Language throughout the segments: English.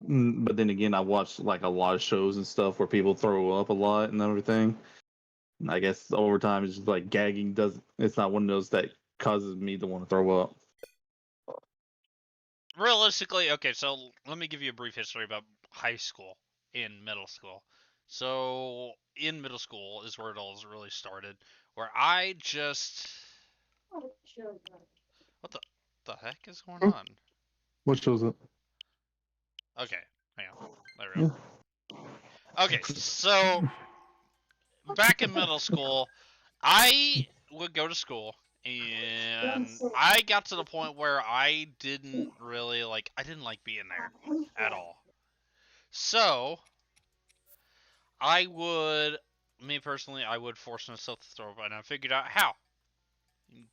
but then again, I watch like a lot of shows and stuff where people throw up a lot and everything. And I guess over time, it's just like gagging does. It's not one of those that causes me to want to throw up. Realistically, okay, so let me give you a brief history about high school and middle school. So in middle school is where it all really started, where I just what the heck is going on? What shows up? Okay, hang on, there we Yeah. go. Okay, so back in middle school, I would go to school, and I got to the point where I didn't really like. I didn't like being there at all. So I would, me personally, I would force myself to throw up, and I figured out how.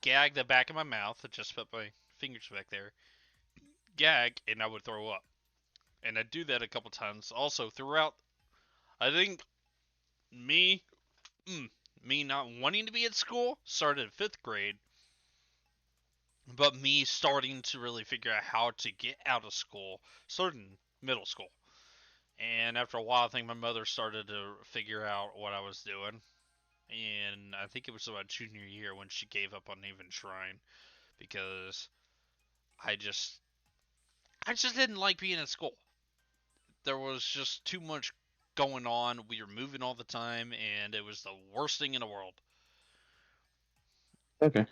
Gag the back of my mouth, just put my fingers back there, gag, and I would throw up. And I'd do that a couple times. Also, throughout, I think me, me not wanting to be at school started in 5th grade, but me starting to really figure out how to get out of school started in middle school. And after a while, I think my mother started to figure out what I was doing. And I think it was about junior year when she gave up on even trying because I just I just didn't like being at school. There was just too much going on. We were moving all the time, and it was the worst thing in the world. Okay.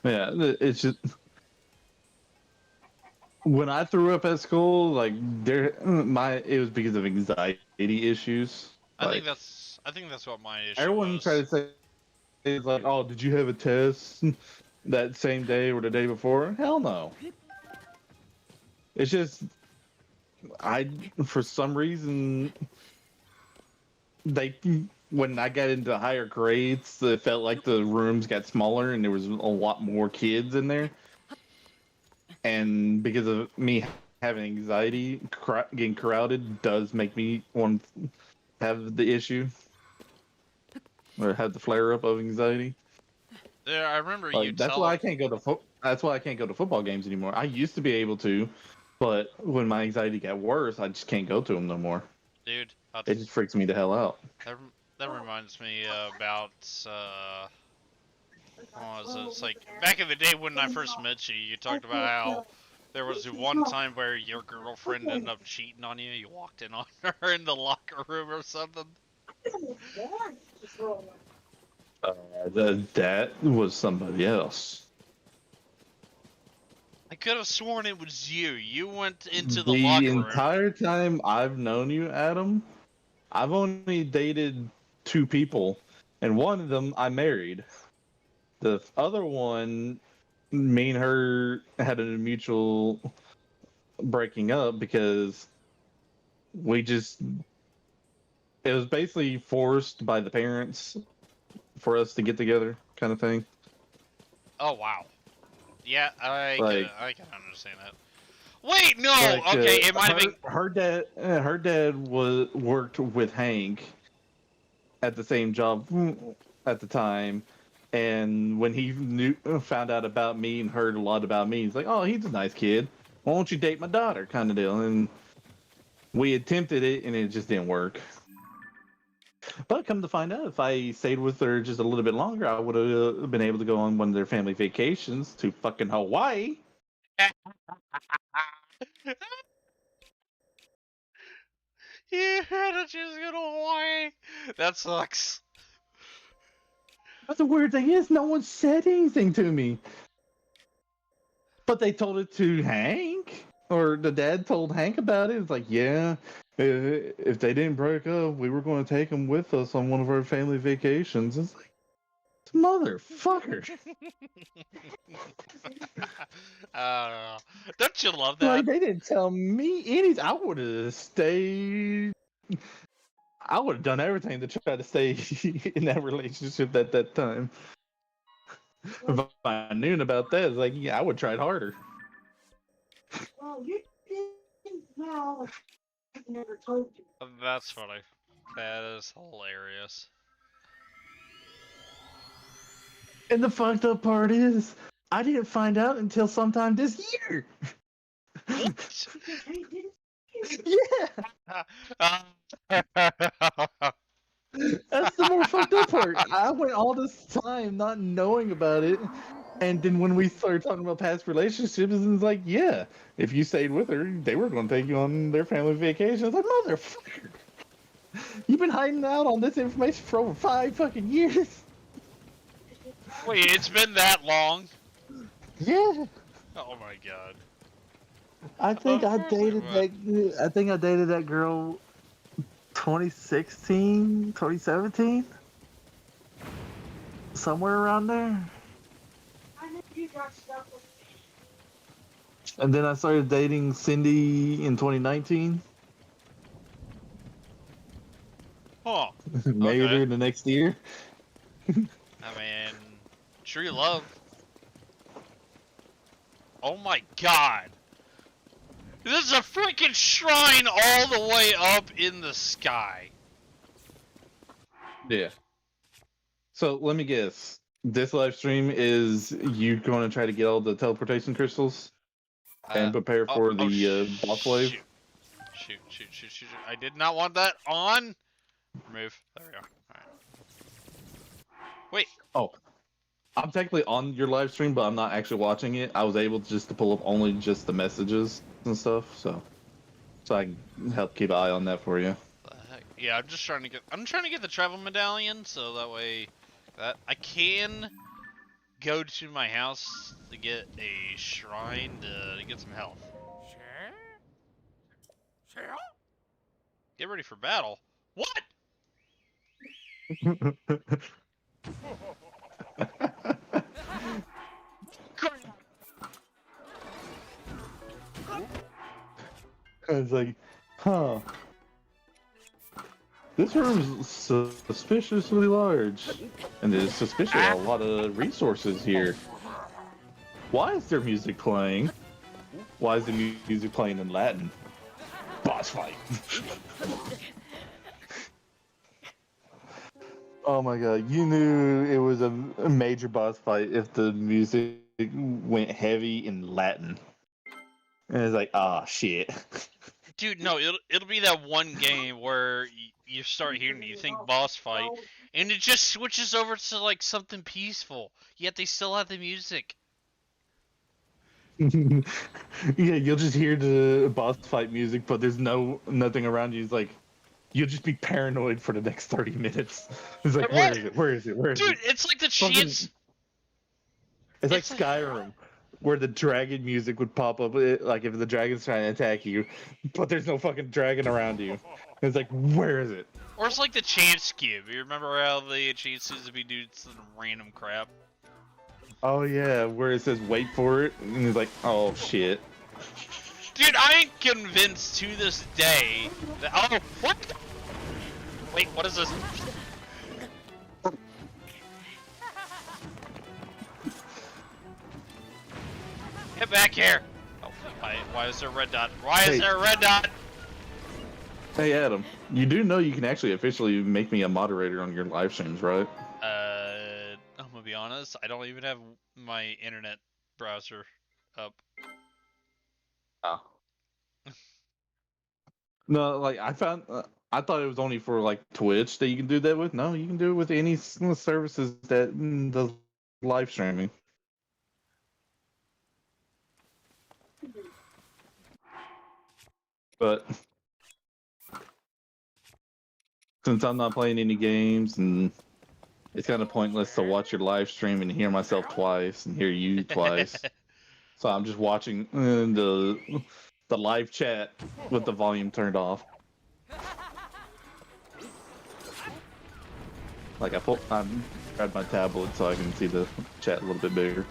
Yeah, it's just when I threw up at school, like it was because of anxiety issues. Like I think that's what my issue everyone was. tried to say, it's like, oh, did you have a test that same day or the day before? Hell no. It's just I for some reason they when I got into higher grades, it felt like the rooms got smaller and there was a lot more kids in there. And because of me having anxiety, getting crowded does make me want to have the issue or have the flare up of anxiety. Yeah, I remember you Like that's why I telling. can't go to that's why I can't go to football games anymore. I used to be able to, but when my anxiety got worse, I just can't go to them no more. Dude, It just freaks me the hell out. that, that reminds me about what was it? It's like back in the day when I first met you. You talked about how there was one time where your girlfriend ended up cheating on you. You walked in on her in the locker room or something. That was somebody else. I could have sworn it was you. You went into the The locker room. entire time I've known you, Adam, I've only dated two people, and one of them I married. The other one, me and her had a mutual breaking up because we just, it was basically forced by the parents for us to get together, kind of thing. Oh wow. Yeah, Like, I can understand that. Wait, no. like Okay, it might have been. her dad was worked with Hank at the same job at the time. And when he found out about me and heard a lot about me, he's like, "Oh, he's a nice kid. Why don't you date my daughter?" Kind of deal. And we attempted it, and it just didn't work. But come to find out, if I stayed with her just a little bit longer, I would have been able to go on one of their family vacations to fucking Hawaii. You had to choose go to Hawaii. That sucks. But the weird thing is, no one said anything to me. But they told it to Hank, or the dad told Hank about it. It's like, yeah, if they didn't break up, we were going to take them with us on one of our family vacations. It's like, motherfucker. Don't you love that? Like, they didn't tell me anything. I would have stayed. I would have done everything to try to stay in that relationship at that time. If I knew about that, it's like, yeah, I would try harder. That's funny. That is hilarious. And the fucked up part is, I didn't find out until sometime this year. What? Yeah, Uh, that's the more fucked up part. I went all this time not knowing about it, and then when we started talking about past relationships, and it's like, yeah, if you stayed with her, they were going to take you on their family vacation. I was like, motherfucker, you've been hiding out on this information for over 5 fucking years. Wait, it's been that long? Yeah, Oh my god. I Of think I course it dated would. that. I think I dated that girl 2016, 2017, somewhere around there. And then I started dating Cindy in 2019. Huh. Married Okay. her the next year. I mean, true love. Oh my god. This is a freaking shrine all the way up in the sky. Yeah. So let me guess. This live stream is you going to try to get all the teleportation crystals Uh, and prepare oh, for oh, the boss wave. shoot. Shoot. I did not want that on. Remove. There we go. Alright. Wait. Oh, I'm technically on your live stream, but I'm not actually watching it. I was able just to pull up only just the messages and stuff, so I can help keep an eye on that for you. The heck? Yeah, I'm trying to get the travel medallion so that way that I can go to my house to get a shrine to get some health. Get ready for battle. What? It's like, huh? This room's suspiciously large, and there's suspiciously a lot of resources here. Why is there music playing? Why is the music playing in Latin? Boss fight. Oh my god, you knew it was a major boss fight if the music went heavy in Latin. And it's like, ah, shit. Dude, no, it'll be that one game where you start hearing you think boss fight, and it just switches over to like something peaceful. Yet they still have the music. Yeah, you'll just hear the boss fight music, but there's nothing around you. It's like you'll just be paranoid for the next 30 minutes. It's like, where What? is it? Where is it? Where is Dude, it? it's like the Fucking, chance. it's like It's like, Skyrim, where the dragon music would pop up, like if the dragon's trying to attack you, but there's no fucking dragon around you. It's like, where is it? or it's like the chance cube. You remember how the chances to be doing some random crap? Oh yeah, where it says wait for it, and it's like, oh shit. Dude, I ain't convinced to this day that. Oh, what? Wait, what is this? Get back here! Oh, why is there a red dot? Why is Hey. there a red dot? Hey Adam, you do know you can actually officially make me a moderator on your live streams, right? I'm gonna be honest. I don't even have my internet browser up. Oh. No, like I found, I thought it was only for like Twitch that you can do that with. No, you can do it with any services that does live streaming. But since I'm not playing any games, and it's kind of pointless to watch your live stream and hear myself twice and hear you twice, so I'm just watching the live chat with the volume turned off. Like I grabbed my tablet so I can see the chat a little bit bigger.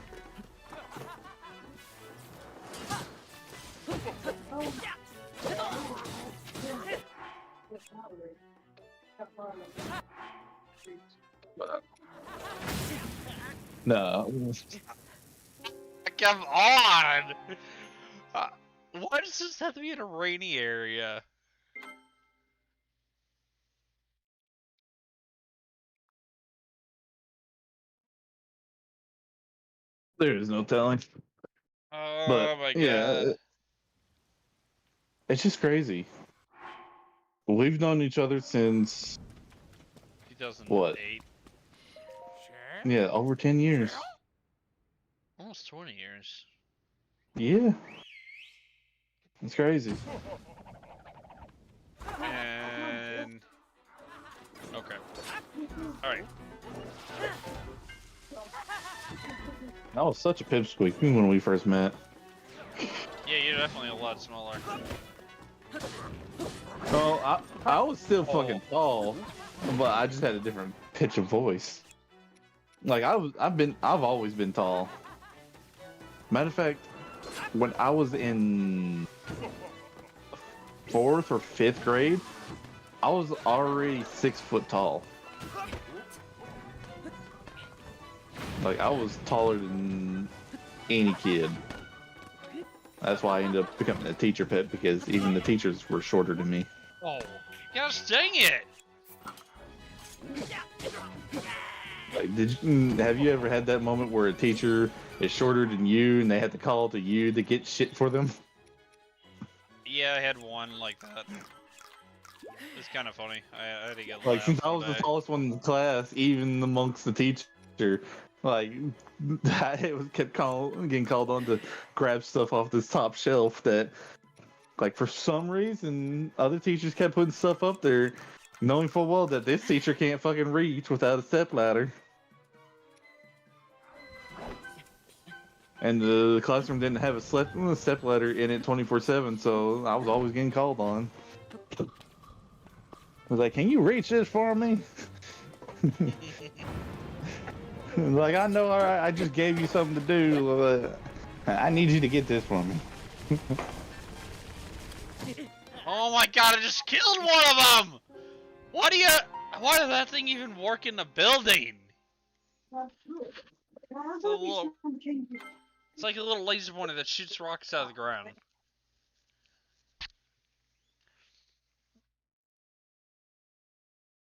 No, Come on! Uh, why does this have to be in a rainy area? there is no telling. Oh But my yeah, god. It's just crazy. We've known each other since what? 2008. Yeah, over 10 years. Almost 20 years. Yeah. It's crazy. And okay. All right. I was such a pipsqueak when we first met. Yeah, you're definitely a lot smaller. Oh, I was still fucking tall, but I just had a different pitch of voice. Like I've always been tall. Matter of fact, when I was in 4th or 5th grade, I was already 6 foot tall. Like I was taller than any kid. That's why I ended up becoming a teacher pet, because even the teachers were shorter than me. Oh, gosh dang it! Like, have you ever had that moment where a teacher is shorter than you and they had to call to you to get shit for them? Yeah, I had one like that. It's kind of funny. I had to get Like, since I for was the that. tallest one in the class, even amongst the teacher, like, I getting called on to grab stuff off this top shelf that, like, for some reason, other teachers kept putting stuff up there, knowing full well that this teacher can't fucking reach without a stepladder. And the classroom didn't have a stepladder in it 24/7, so I was always getting called on. I was like, "Can you reach this for me?" Like, I know, I just gave you something to do. I need you to get this for me. Oh my god! I just killed one of them. Why does that thing even work in the building? It's like a little laser pointer that shoots rocks out of the ground.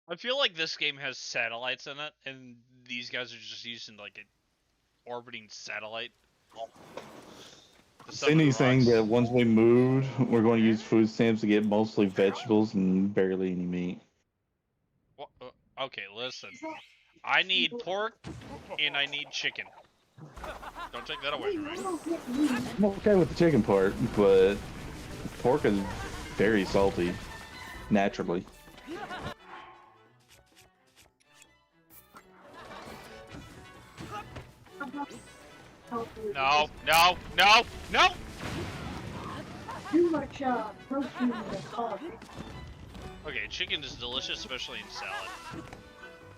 I feel like this game has satellites in it, and these guys are just using like an orbiting satellite. Cindy's saying that once we moved, we're going to use food stamps to get mostly vegetables and barely any meat. What? Okay, listen. I need pork and I need chicken. Don't take that away from me. I'm okay with the chicken part, but pork is very salty, naturally. No, no, no, no! Too much protein in the coffee. Okay, chicken is delicious, especially in salad.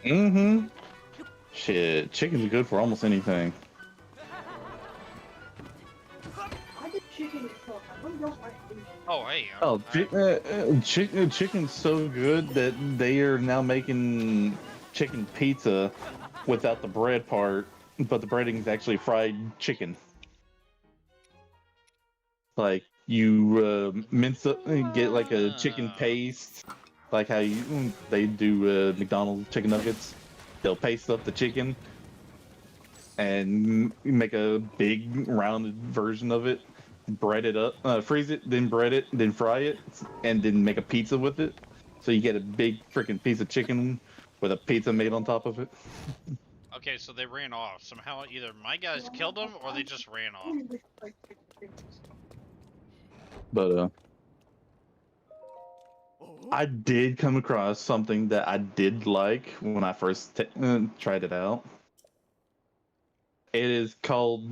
Mm-hmm. Shit, chicken's good for almost anything. I did chicken and coffee. I don't know what to do. Oh, hey. Oh, chicken's so good that they are now making chicken pizza without the bread part, but the breading is actually fried chicken. Like, you mince up, get like a chicken paste, like how they do McDonald's chicken nuggets. They'll paste up the chicken and make a big rounded version of it, bread it up, freeze it, then bread it, then fry it, and then make a pizza with it. So you get a big freaking piece of chicken with a pizza made on top of it. Okay, so they ran off. Somehow either my guys killed them or they just ran off. But I did come across something that I did like when I first tried it out. It is called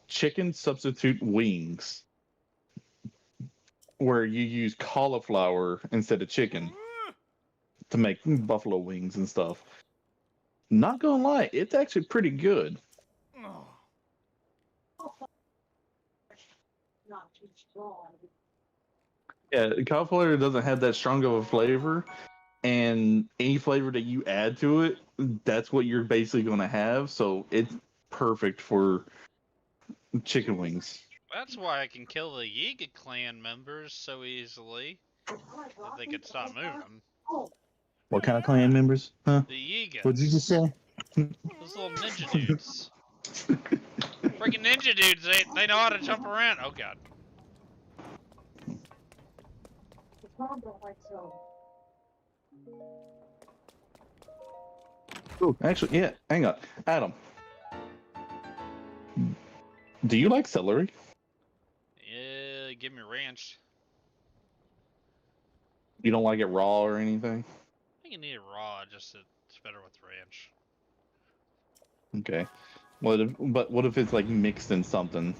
chicken substitute wings, where you use cauliflower instead of chicken to make buffalo wings and stuff. Not gonna lie, it's actually pretty good. Not too strong. Yeah, cauliflower doesn't have that strong of a flavor, and any flavor that you add to it, that's what you're basically gonna have. So it's perfect for chicken wings. That's why I can kill the Yiga clan members so easily. If they could stop moving. What kind of clan members? Huh? The Yigas. What did you just say? Those little ninja dudes. Freaking ninja dudes, they know how to jump around. Oh god. Mom don't like celery. Oh, actually, yeah. Hang on, Adam. Do you like celery? Yeah, give me ranch. You don't like it raw or anything? I think you need it raw, just it's better with ranch. Okay. What if it's like mixed in something?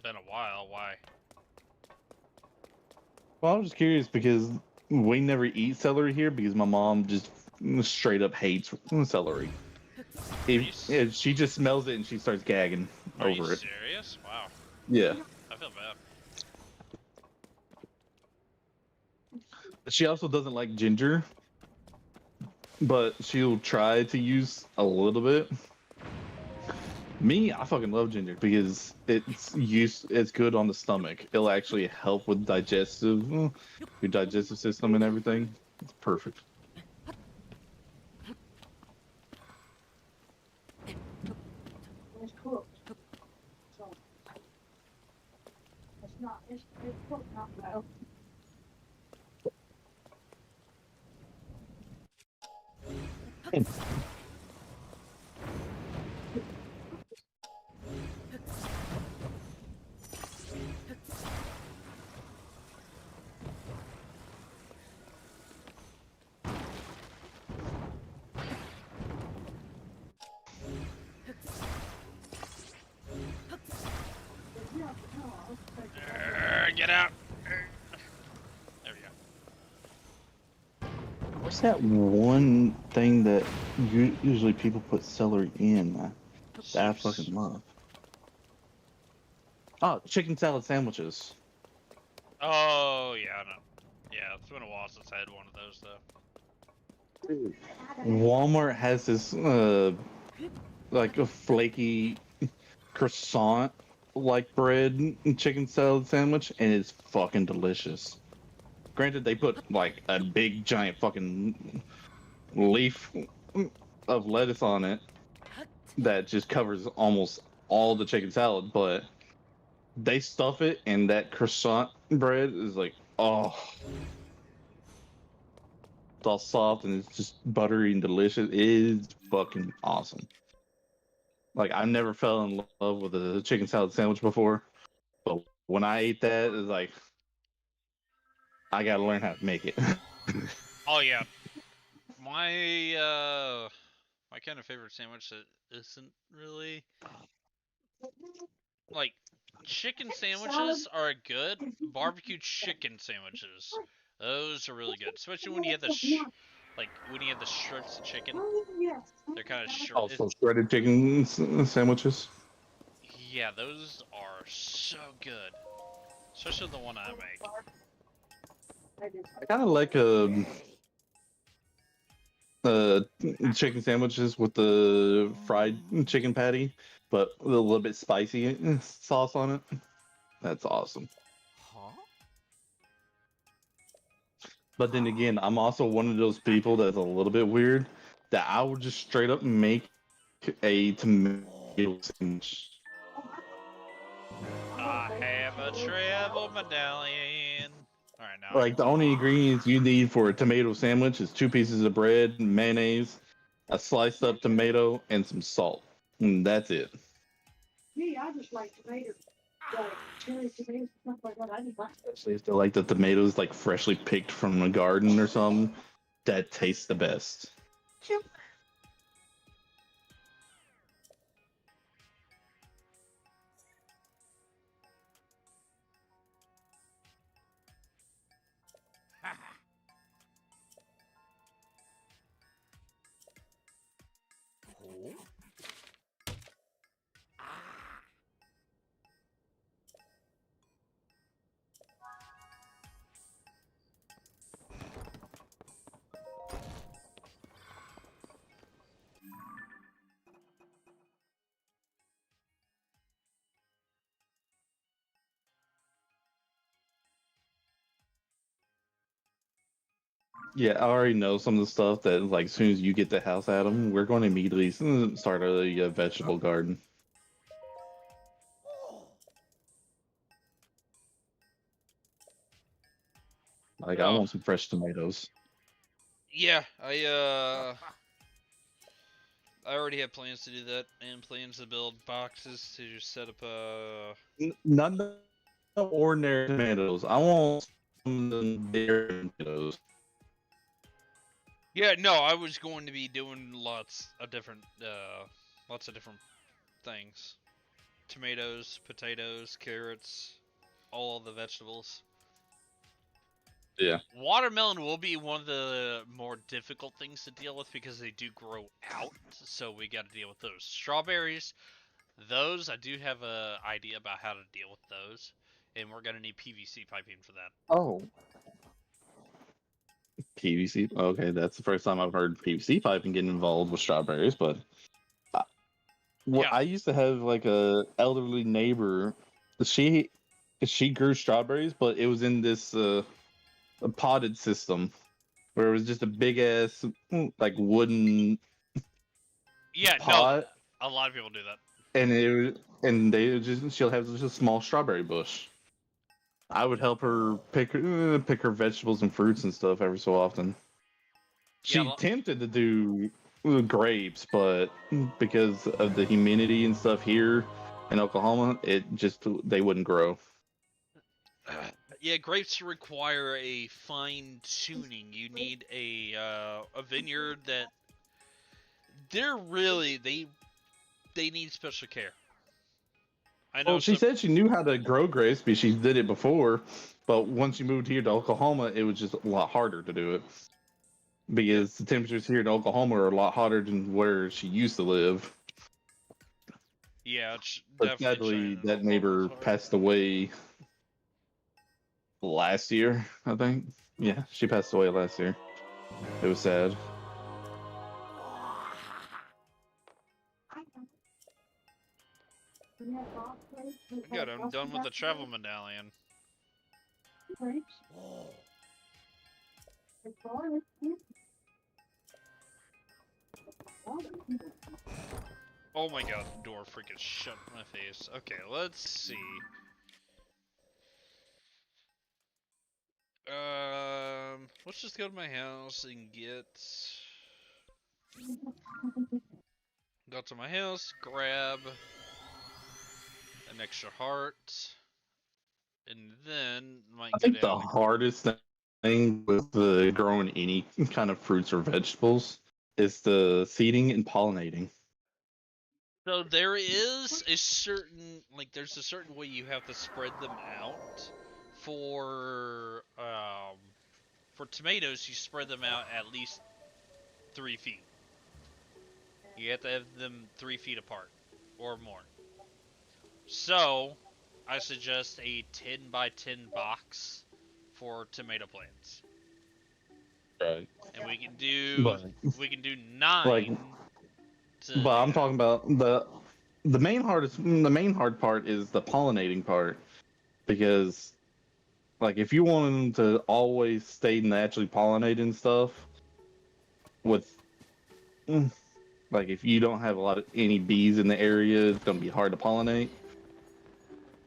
Been a while. Why? Well, I was just curious because we never eat celery here because my mom just straight up hates celery. If she just smells it and she starts gagging Are you over it. serious? Wow. Yeah. I feel bad. She also doesn't like ginger, but she'll try to use a little bit. Me, I fucking love ginger because it's good on the stomach. It'll actually help with your digestive system and everything. It's perfect. It's cooked. So it's cooked not well. Get out. There we go. What's that one thing that usually people put celery in that I Soups. fucking love? Oh, chicken salad sandwiches. Oh yeah, I know. Yeah, it's been a while since I had one of those though. Walmart has this like a flaky croissant like bread chicken salad sandwich, and it's fucking delicious. Granted, they put like a big giant fucking leaf of lettuce on it that just covers almost all the chicken salad, but they stuff it, and that croissant bread is like, oh, it's all soft and it's just buttery and delicious. It is fucking awesome. Like I never fell in love with a chicken salad sandwich before, but when I ate that, it's like I gotta learn how to make it. Oh yeah, my kind of favorite sandwich that isn't really like chicken sandwiches are good. Barbecue chicken sandwiches, those are really good, especially when you have like when you have the strips of chicken. They're kind of Also, shredded chicken sandwiches. yeah, those are so good, especially the one I make. I kind of like chicken sandwiches with the fried chicken patty, but with a little bit spicy sauce on it. That's awesome. But then again, I'm also one of those people that's a little bit weird that I would just straight up make a tomato sandwich. I have a travel medallion. All right, now I Like can the talk. only ingredients you need for a tomato sandwich is 2 pieces of bread, mayonnaise, a sliced up tomato, and some salt. And that's it. Me, I just like tomatoes. Like cherry tomatoes, stuff like that. I just like Especially if they're like the tomatoes like freshly picked from a garden or something. That tastes the best. chip. Yeah, I already know some of the stuff that like as soon as you get the house, Adam, we're going to immediately start a vegetable garden. Like I Oh, want some fresh tomatoes. yeah, I already have plans to do that, and plans to build boxes to just set up None of the ordinary tomatoes. I want some of the bigger tomatoes. Yeah, no, I was going to be doing lots of different things. Tomatoes, potatoes, carrots, all the vegetables. Yeah. Watermelon will be one of the more difficult things to deal with because they do grow out, so we got to deal with those. Strawberries, those I do have a idea about how to deal with those, and we're gonna need PVC piping for that. Oh, PVC. Okay, that's the first time I've heard PVC piping get involved with strawberries. But I, well, Yeah, I used to have like a elderly neighbor. She she grew strawberries, but it was in this a potted system where it was just a big ass like wooden yeah, no, pot, a lot of people do that. and they just she'll have just a small strawberry bush. I would help her pick her vegetables and fruits and stuff every so often. Yeah, She tempted to do grapes, but because of the humidity and stuff here in Oklahoma, it just they wouldn't grow. yeah, grapes require a fine tuning. You need a vineyard that they need special care. I know Well, she some. said she knew how to grow grapes because she did it before, but once she moved here to Oklahoma, it was just a lot harder to do it Yeah, because the temperatures here in Oklahoma are a lot hotter than where she used to live. yeah, it's But definitely sadly, training in that Oklahoma. neighbor passed away last year, I think. Yeah, she passed away last year. It was sad. Good, I'm done with the travel medallion. Oh my god, the door freaking shut in my face. Okay, let's see. Let's just go to my house and go to my house, grab an extra heart, and then might I go think the down. hardest thing with the growing any kind of fruits or vegetables is the seeding and pollinating. So there is a certain there's a certain way you have to spread them out for tomatoes. You spread them out at least 3 feet. You have to have them 3 feet apart or more. So I suggest a 10 by 10 box for tomato plants, Right. and But we can do like, 9 to but do I'm that. talking about the main hard part is the pollinating part because like if you want them to always stay naturally pollinating stuff with mm, like if you don't have a lot of any bees in the area, it's gonna be hard to pollinate.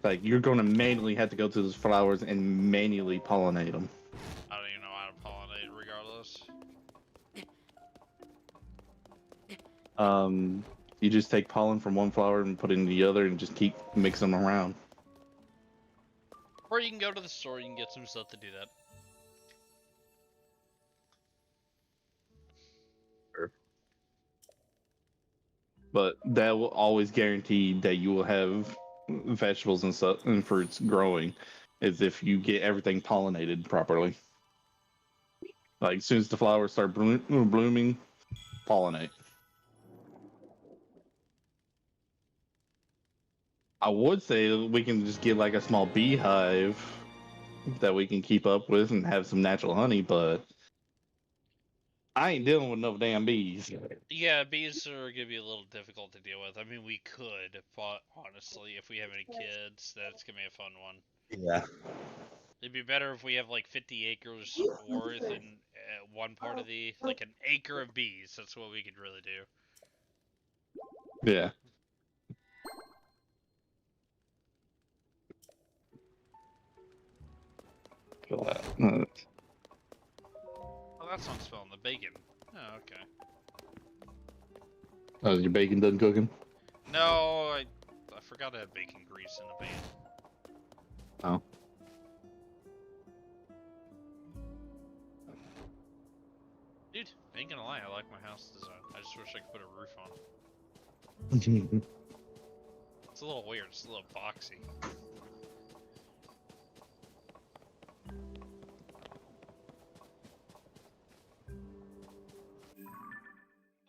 Like you're gonna manually have to go to those flowers and manually pollinate them. I don't even know how to pollinate regardless. Um, you just take pollen from one flower and put it in the other, and just keep mixing them around. Or you can go to the store, you can get some stuff to do that. But that will always guarantee that you will have vegetables and stuff and fruits growing, is if you get everything pollinated properly. Like as soon as the flowers start blooming, pollinate. I would say we can just get like a small beehive that we can keep up with and have some natural honey, but I ain't dealing with no damn bees. Yeah, bees are gonna be a little difficult to deal with. I mean, we could, but honestly, if we have any kids, that's gonna be a fun one. Yeah. It'd be better if we have like 50 acres worth in one part of like an acre of bees. That's what we could really do. Yeah. Feel that. that's what I'm spelling, the bacon. Oh, okay. Oh, your bacon done cooking? No, I forgot to have bacon grease in the pan. Oh. Dude, ain't gonna lie, I like my house design. I just wish I could put a roof on. It's a little weird, it's a little boxy.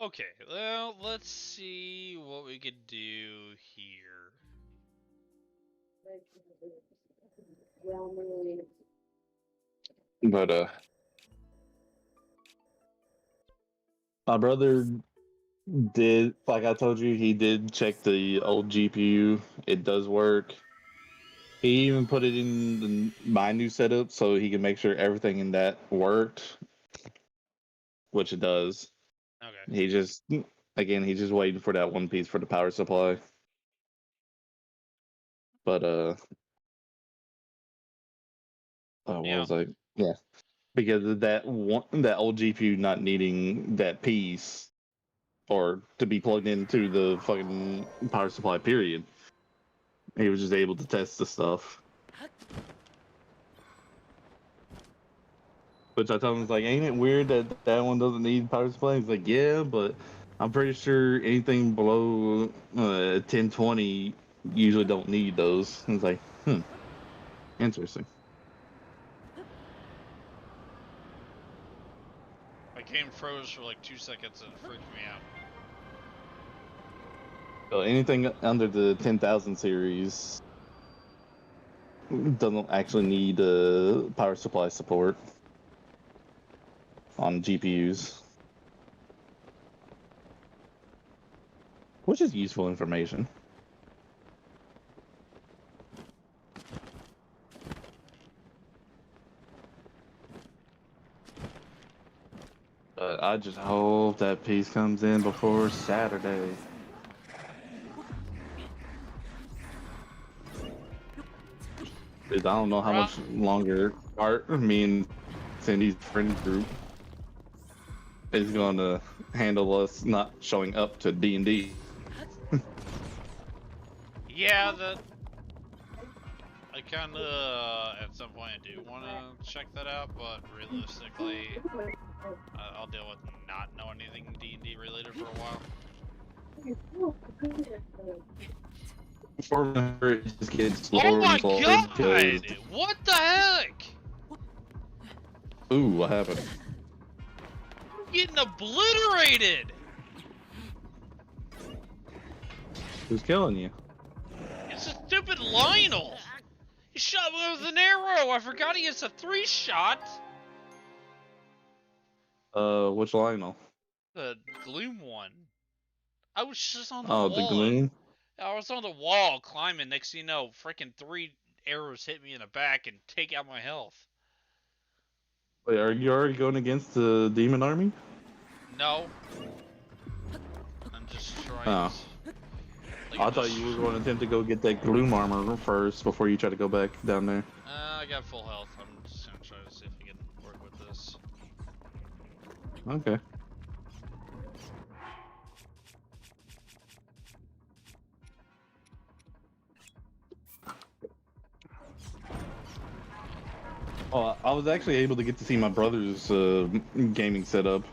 Okay, well, let's see what we could do here. But my brother did, like I told you, he did check the old GPU. It does work. He even put it in my new setup so he can make sure everything in that worked, which it does. Okay. He just, again, he's just waiting for that one piece for the power supply. But what Yeah. was I? Yeah, because of that one, that old GPU not needing that piece or to be plugged into the fucking power supply. Period. He was just able to test the stuff. Which I told him, like, ain't it weird that that one doesn't need power supply? He's like, yeah, but I'm pretty sure anything below 1020 usually don't need those. I was like, interesting. My game froze for like 2 seconds and it freaked me out. So anything under the 10,000 series doesn't actually need power supply support on GPUs, which is useful information. But I just hope that piece comes in before Saturday. Dude, I don't know how much longer me and Cindy's friend group is going to handle us not showing up to D&D. Yeah, I kind of, at some point, I do want to check that out, but realistically, I'll deal with not knowing anything D&D related for a while. It just gets Oh slower my and slower god! because... What the heck? Ooh, what happened? I'm getting obliterated! Who's killing you? It's a stupid Lionel! He shot me with an arrow! I forgot he has a 3-shot! Which Lionel? The Gloom one. I was just on the Oh, the wall. Gloom? I was on the wall climbing. Next thing you know, freaking 3 arrows hit me in the back and take out my health. Wait, are you already going against the demon army? No. I'm just trying Oh. Like, I thought you were going to attempt to go get that Gloom armor first before you try to go back down there. I got full health. I'm just gonna try to see if I can work with this. Okay. Oh, I was actually able to get to see my brother's gaming setup.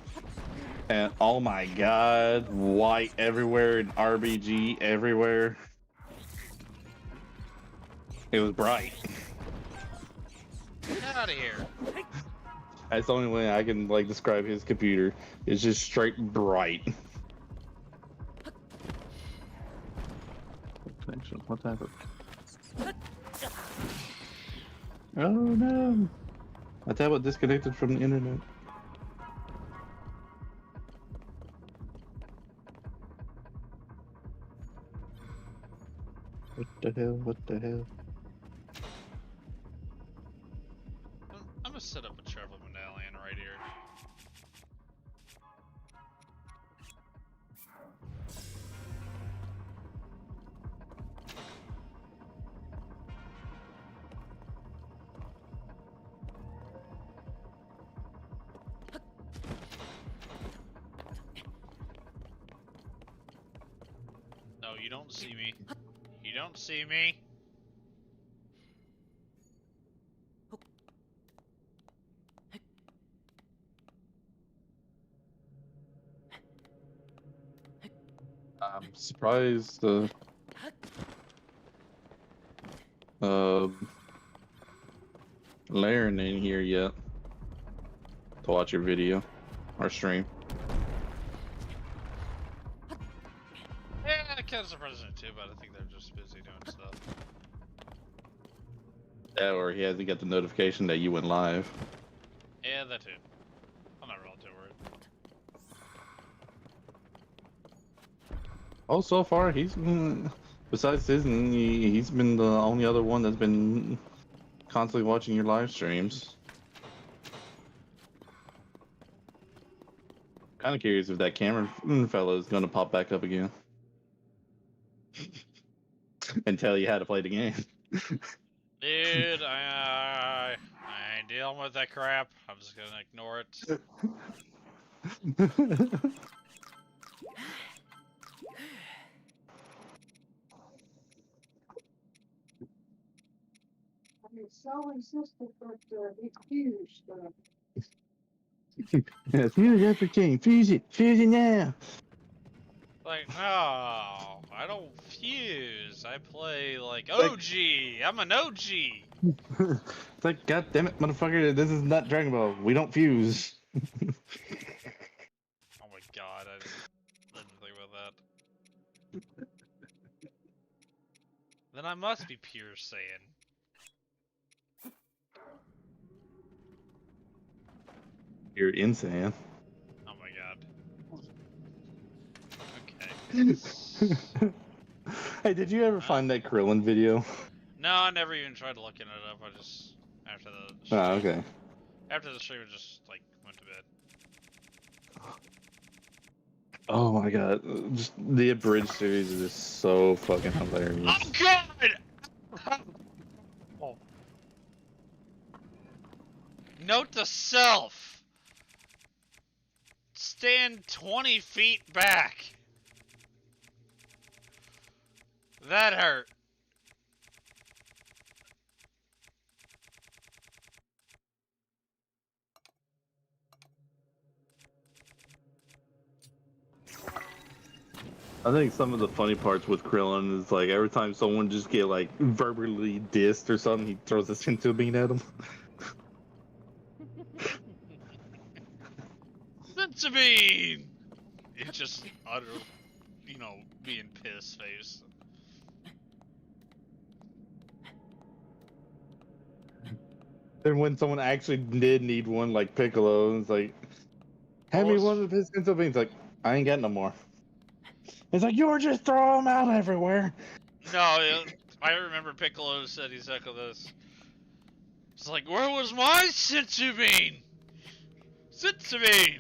And oh my god, white everywhere and RBG everywhere. It was bright. Get out of here. That's the only way I can like describe his computer. It's just straight bright. Connection. What happened? Oh no! My tablet disconnected from the internet. What the hell? What the hell? I'm gonna set up a travel medallion right here. You don't see me. You don't see me. I'm surprised Laren ain't here yet to watch your video or stream. Yeah, I kind of surprised it too, but I think they're just busy doing stuff. Yeah, or he hasn't got the notification that you went live. Yeah, that too. I'm not really too worried. Oh, so far he's been, besides Disney, he's been the only other one that's been constantly watching your live streams. Kind of curious if that Cameron fellow is going to pop back up again and tell you how to play the game. Dude, I ain't dealing with that crap. I'm just gonna ignore it. I mean, so insistent, but he fused. Yeah, fuse it for King. Fuse it now. Like, no, I don't fuse. I play like OG. I'm an OG. It's like, God damn it, motherfucker! This is not Dragon Ball. We don't fuse. Oh my god, I didn't think about that. Then I must be pure Saiyan. You're insane. Oh my god. Okay. Hey, did you ever find that Krillin video? No, I never even tried looking it up. I just after the stream, Oh, okay. after the stream, I just like went to bed. Oh my god, just the abridged series is just so fucking hilarious. Oh god! Oh. Note to self: stand 20 feet back. That hurt. I think some of the funny parts with Krillin is like every time someone just get like verbally dissed or something, he throws a senzu bean at them. Sensabean! It's just utter, you know, being pissed face. And when someone actually did need one, like Piccolo, it's like, hand me one of his senzu beans. Like, I ain't got no more. It's like, you were just throwing them out everywhere. No, I remember Piccolo said exactly this. It's like, where was my Sensabean? Sensabean!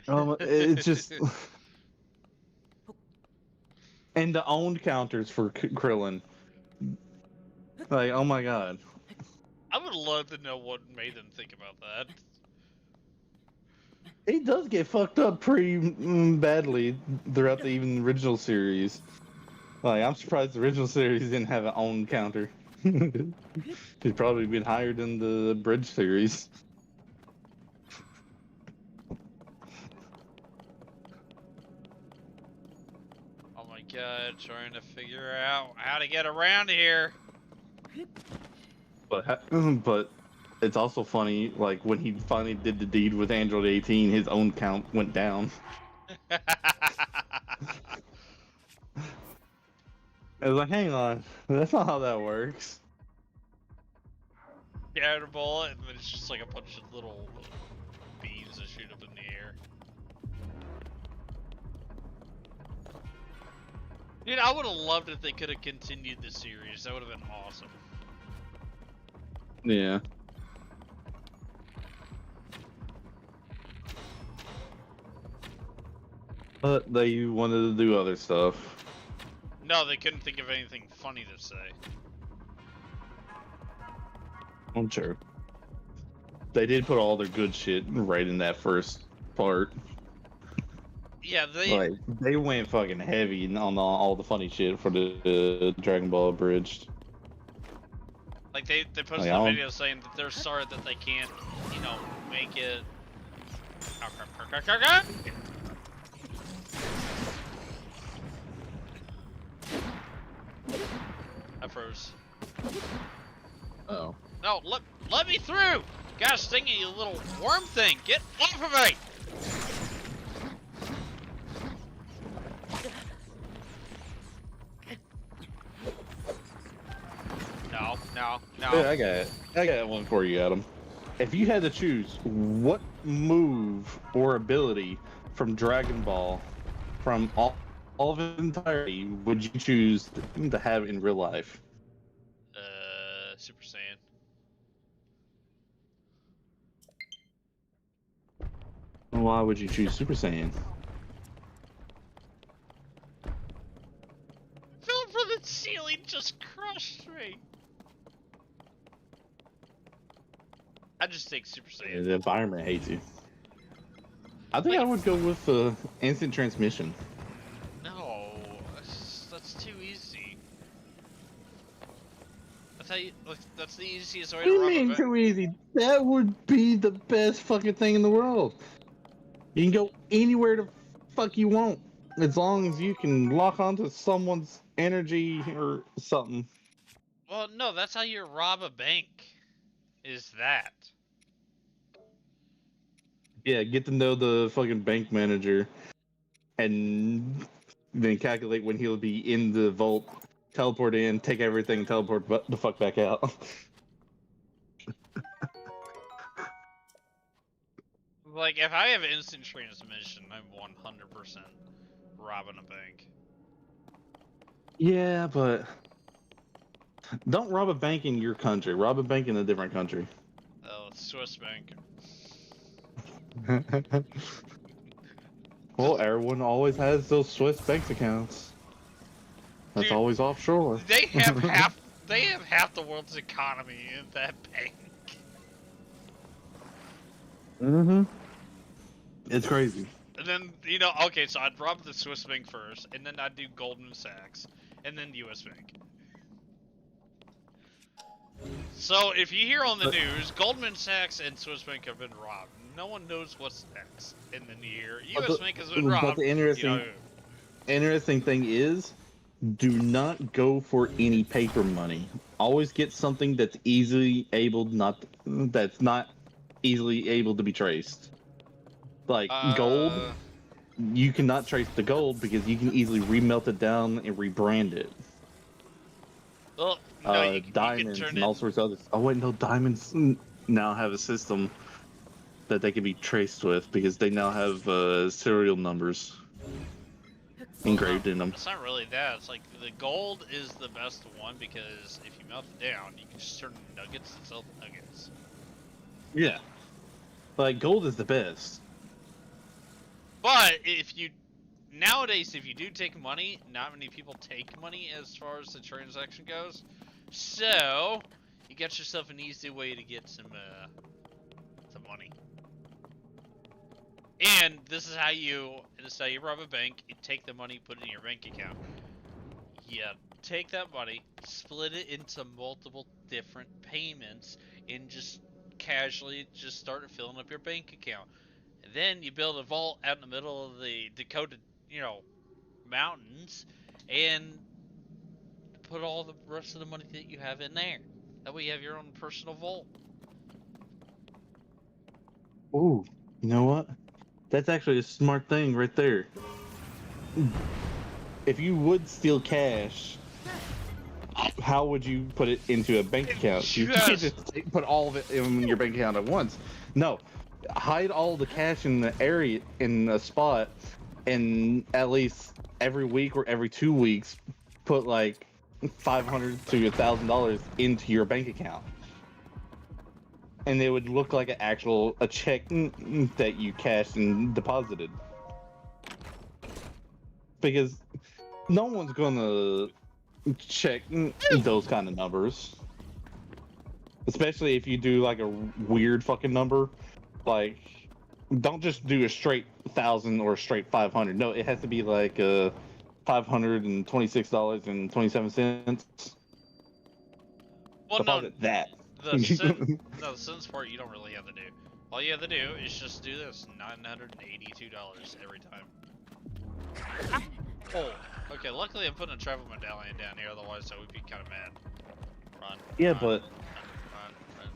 It's just... And the owned counters for Krillin. Like, oh my god. I would love to know what made them think about that. He does get fucked up pretty badly throughout the even original series. Like, I'm surprised the original series didn't have an own counter. He's probably been higher than the Bridge series. Oh my god, trying to figure out how to get around here. But it's also funny, like, when he finally did the deed with Android 18, his own count went down. I was like, hang on, that's not how that works. Scatter bullet, and then it's just like a bunch of little beams that shoot up in the air. Dude, I would have loved if they could have continued the series. That would have been awesome. Yeah. But they wanted to do other stuff. No, they couldn't think of anything funny to say. I'm sure. They did put all their good shit right in that first part. Yeah, Like they went fucking heavy on all the funny shit for the Dragon Ball abridged. like they posted Like, a video saying that they're sorry that they can't, make it. I froze. Oh. No, let me through! Got stinging, you little worm thing! Get off of me! No. Yeah, I got one for you, Adam. If you had to choose what move or ability from Dragon Ball, from all of its entirety, would you choose to have in real life? Super Saiyan. Why would you choose Super Saiyan? Fell from the ceiling, just crushed me. I just think Super Saiyan. The environment hates you. I think I would go with instant transmission. No, that's too easy. That's the easiest way What to do you rob a mean bank. too easy? That would be the best fucking thing in the world. You can go anywhere the fuck you want, as long as you can lock onto someone's energy or something. Well, no, that's how you rob a bank. Is that? Yeah, get to know the fucking bank manager, and then calculate when he'll be in the vault, teleport in, take everything, teleport the fuck back out. Like, if I have instant transmission, I'm 100% robbing a bank. Yeah, but don't rob a bank in your country. Rob a bank in a different country. Oh, Swiss bank. Well, everyone always has those Swiss bank accounts. That's Dude, always offshore. They have half the world's economy in that bank. Mm-hmm. It's crazy. And then, okay, so I'd rob the Swiss bank first, and then I'd do Goldman Sachs, and then US Bank. So, if you hear on the news, Goldman Sachs and Swiss Bank have been robbed, no one knows what's next. And then you hear, US Bank has been robbed. But the interesting thing is, do not go for any paper money. Always get something that's not easily able to be traced. Like gold, you cannot trace the gold because you can easily remelt it down and rebrand it. Well, no, diamonds you can turn and all sorts of others. Oh wait, no, diamonds now have a system that they can be traced with because they now have serial numbers engraved in them. It's not really that. It's like the gold is the best one because if you melt it down, you can just turn nuggets and sell the nuggets. Yeah, like gold is the best. But nowadays, if you do take money, not many people take money as far as the transaction goes. So you got yourself an easy way to get some money. And this is how you rob a bank. You take the money, put it in your bank account. You take that money, split it into multiple different payments, and just casually just start filling up your bank account. And then you build a vault out in the middle of the Dakota, mountains, and put all the rest of the money that you have in there. That way you have your own personal vault. Ooh, you know what? That's actually a smart thing right there. If you would steal cash, how would you put it into a bank account? You can't just put all of it in your bank account at once. No, hide all the cash in the area in a spot, and at least every week or every 2 weeks, put like $500 to $1,000 into your bank account. And it would look like a check that you cashed and deposited. Because no one's gonna check those kind of numbers. Especially if you do like a weird fucking number. Like, don't just do a straight 1,000 or a straight 500. No, it has to be like $526.27. Well, no, Deposit that. the sin no, the sins part you don't really have to do. All you have to do is just do this $982 every time. Oh, okay. Luckily, I'm putting a travel medallion down here. Otherwise, I would be kind of mad. Run. Yeah, run, but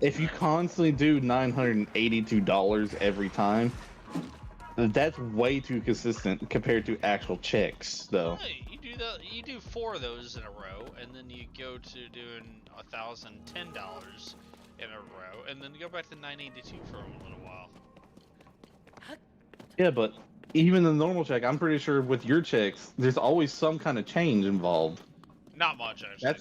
if you constantly do $982 every time, that's way too consistent compared to actual checks, though. You do that. You do 4 of those in a row, and then you go to doing $1,010 in a row, and then you go back to 982 for a little while. Yeah, but even the normal check, I'm pretty sure with your checks, there's always some kind of change involved. Not much, actually.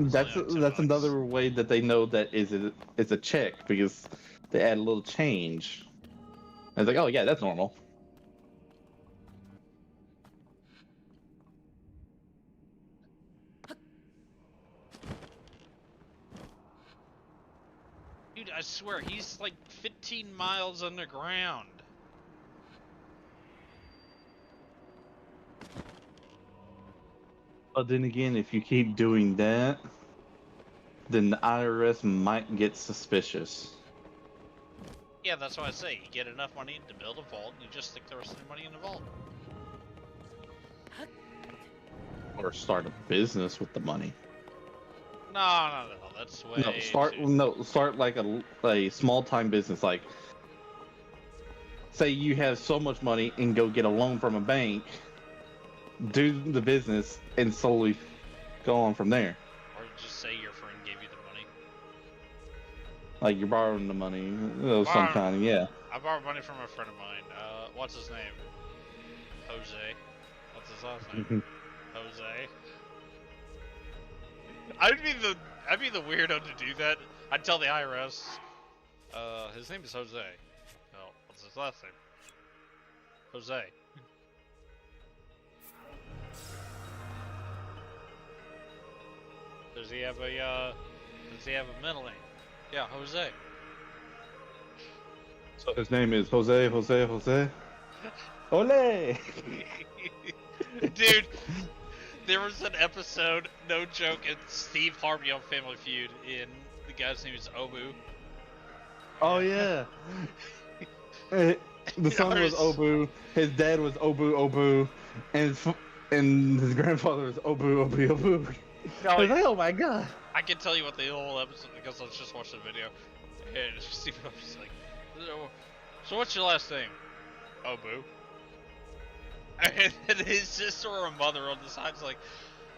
That's It's only like $10. another way that they know that it's a check, because they add a little change. And it's like, oh yeah, that's normal. Dude, I swear, he's like 15 miles underground. But then again, if you keep doing that, then the IRS might get suspicious. Yeah, that's why I say you get enough money to build a vault, and you just stick the rest of the money in the vault. Or start a business with the money. No, that's way start like a small time business. Like, say you have so much money and go get a loan from a bank, do the business, and slowly go on from there. Or just say your friend gave you the money. Like you're borrowing the money of some kind, yeah. I borrowed money from a friend of mine. What's his name? Jose. What's his last name? Jose. I'd be the weirdo to do that. I'd tell the IRS. His name is Jose. Oh, what's his last name? Jose. Does he have a middle name? Yeah, Jose. So his name is Jose. Ole! Dude, there was an episode, no joke, in Steve Harvey on Family Feud, and the guy's name is Obu. Oh yeah. The son was Obu, his dad was Obu, and his grandfather was Obu. No, I was like, oh my god. I can tell you what the whole episode, because I was just watching the video, and Steve Harvey's like, so what's your last name? Obu. And then his sister or mother on the side's like,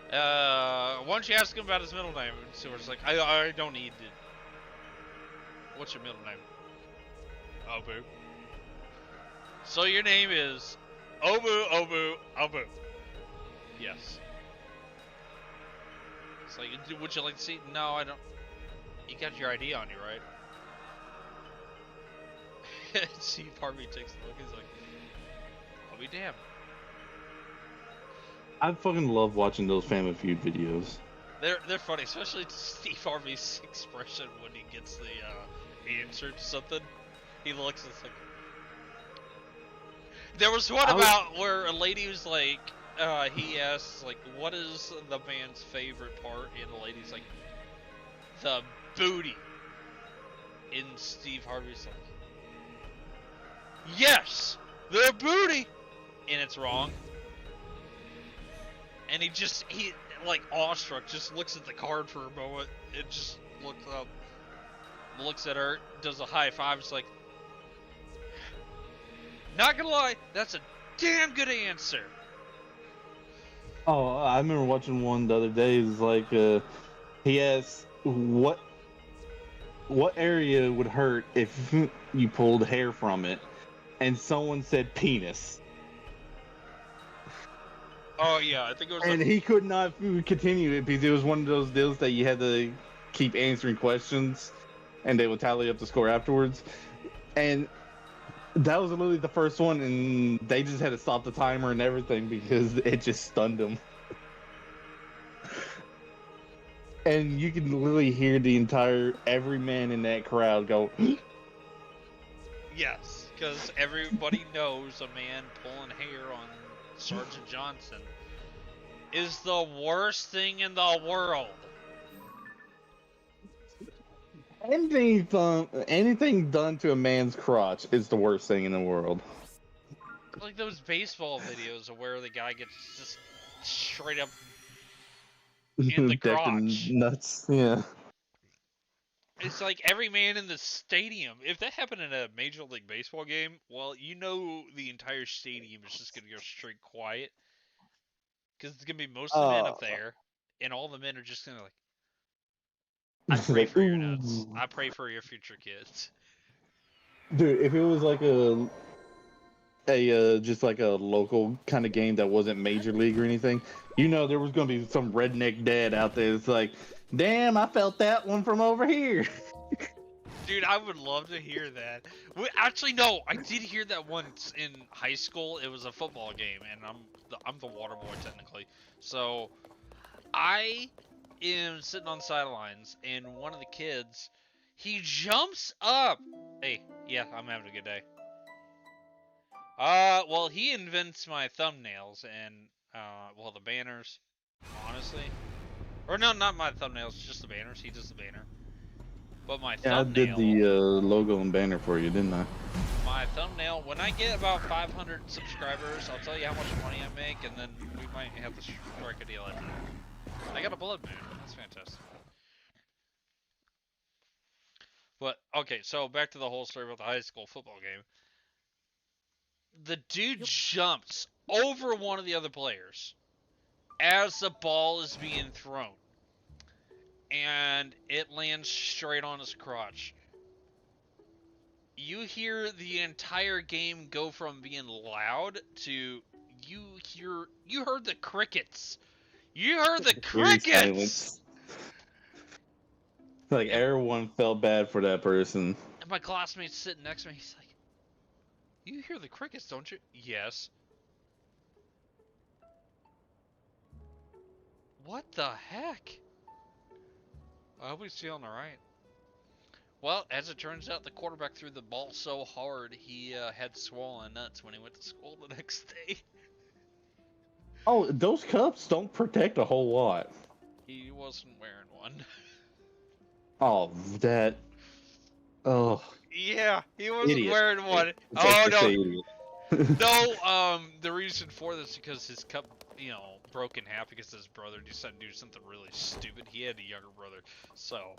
why don't you ask him about his middle name? And Stewart's like, I don't need it. What's your middle name? Obu. So your name is Obu. Yes. It's like, would you like to see? No, I don't. You got your ID on you, right? Steve Harvey takes a look. He's like, I'll be damned. I fucking love watching those Family Feud videos. They're funny, especially Steve Harvey's expression when he gets the answer to something. He looks and it's like. There was one about where a lady was like, he asks like, what is the man's favorite part? And the lady's like, the booty. And Steve Harvey's like, yes, the booty. And it's wrong. And he like awestruck, just looks at the card for a moment, and just looks up, looks at her, does a high five, it's like, not gonna lie, that's a damn good answer. Oh, I remember watching one the other day. It was like, he asked what area would hurt if you pulled hair from it, and someone said penis. Oh yeah, I think it was. And he could not continue it because it was one of those deals that you had to keep answering questions, and they would tally up the score afterwards. And that was literally the first one, and they just had to stop the timer and everything because it just stunned them. And you can literally hear every man in that crowd go. Yes, because everybody knows a man pulling hair on Sergeant Johnson is the worst thing in the world. Anything done to a man's crotch is the worst thing in the world. Like those baseball videos of where the guy gets just straight up in the Decked in crotch. nuts. Yeah. It's like every man in the stadium. If that happened in a Major League Baseball game, well, you know the entire stadium is just going to go straight quiet. Because it's going to be most of the men up there, and all the men are just going to like, I pray like, for your nuts. ooh. I pray for your future kids. Dude, if it was like a just like a local kind of game that wasn't major league or anything, you know there was gonna be some redneck dad out there. It's like, damn, I felt that one from over here. Dude, I would love to hear that. Actually, no, I did hear that once in high school. It was a football game, and I'm the water boy technically. So I am sitting on the sidelines, and one of the kids, he jumps up. Hey, yeah, I'm having a good day. Well, he invents my thumbnails and well, the banners, honestly. Or no, not my thumbnails, just the banners. He does the banner. But my Yeah, I did thumbnail, the logo and banner for you, didn't I? when I get about 500 subscribers, I'll tell you how much money I make, and then we might have to strike a deal after that. I got a blood moon. That's fantastic. But okay, so back to the whole story about the high school football game. The dude jumps over one of the other players as the ball is being thrown, and it lands straight on his crotch. You hear the entire game go from being loud to you heard the crickets. You heard the Very crickets. silence. Like everyone felt bad for that person. And my classmate's sitting next to me. He's like, "You hear the crickets, don't you?" Yes. What the heck? I hope he's feeling alright. Well, as it turns out, the quarterback threw the ball so hard he had swollen nuts when he went to school the next day. Oh, those cups don't protect a whole lot. He wasn't wearing one. Oh, that. Oh, Yeah, he wasn't idiot. wearing one. It's Oh okay to no, say idiot. no. The reason for this is because his cup, broke in half because his brother decided to do something really stupid. He had a younger brother, so,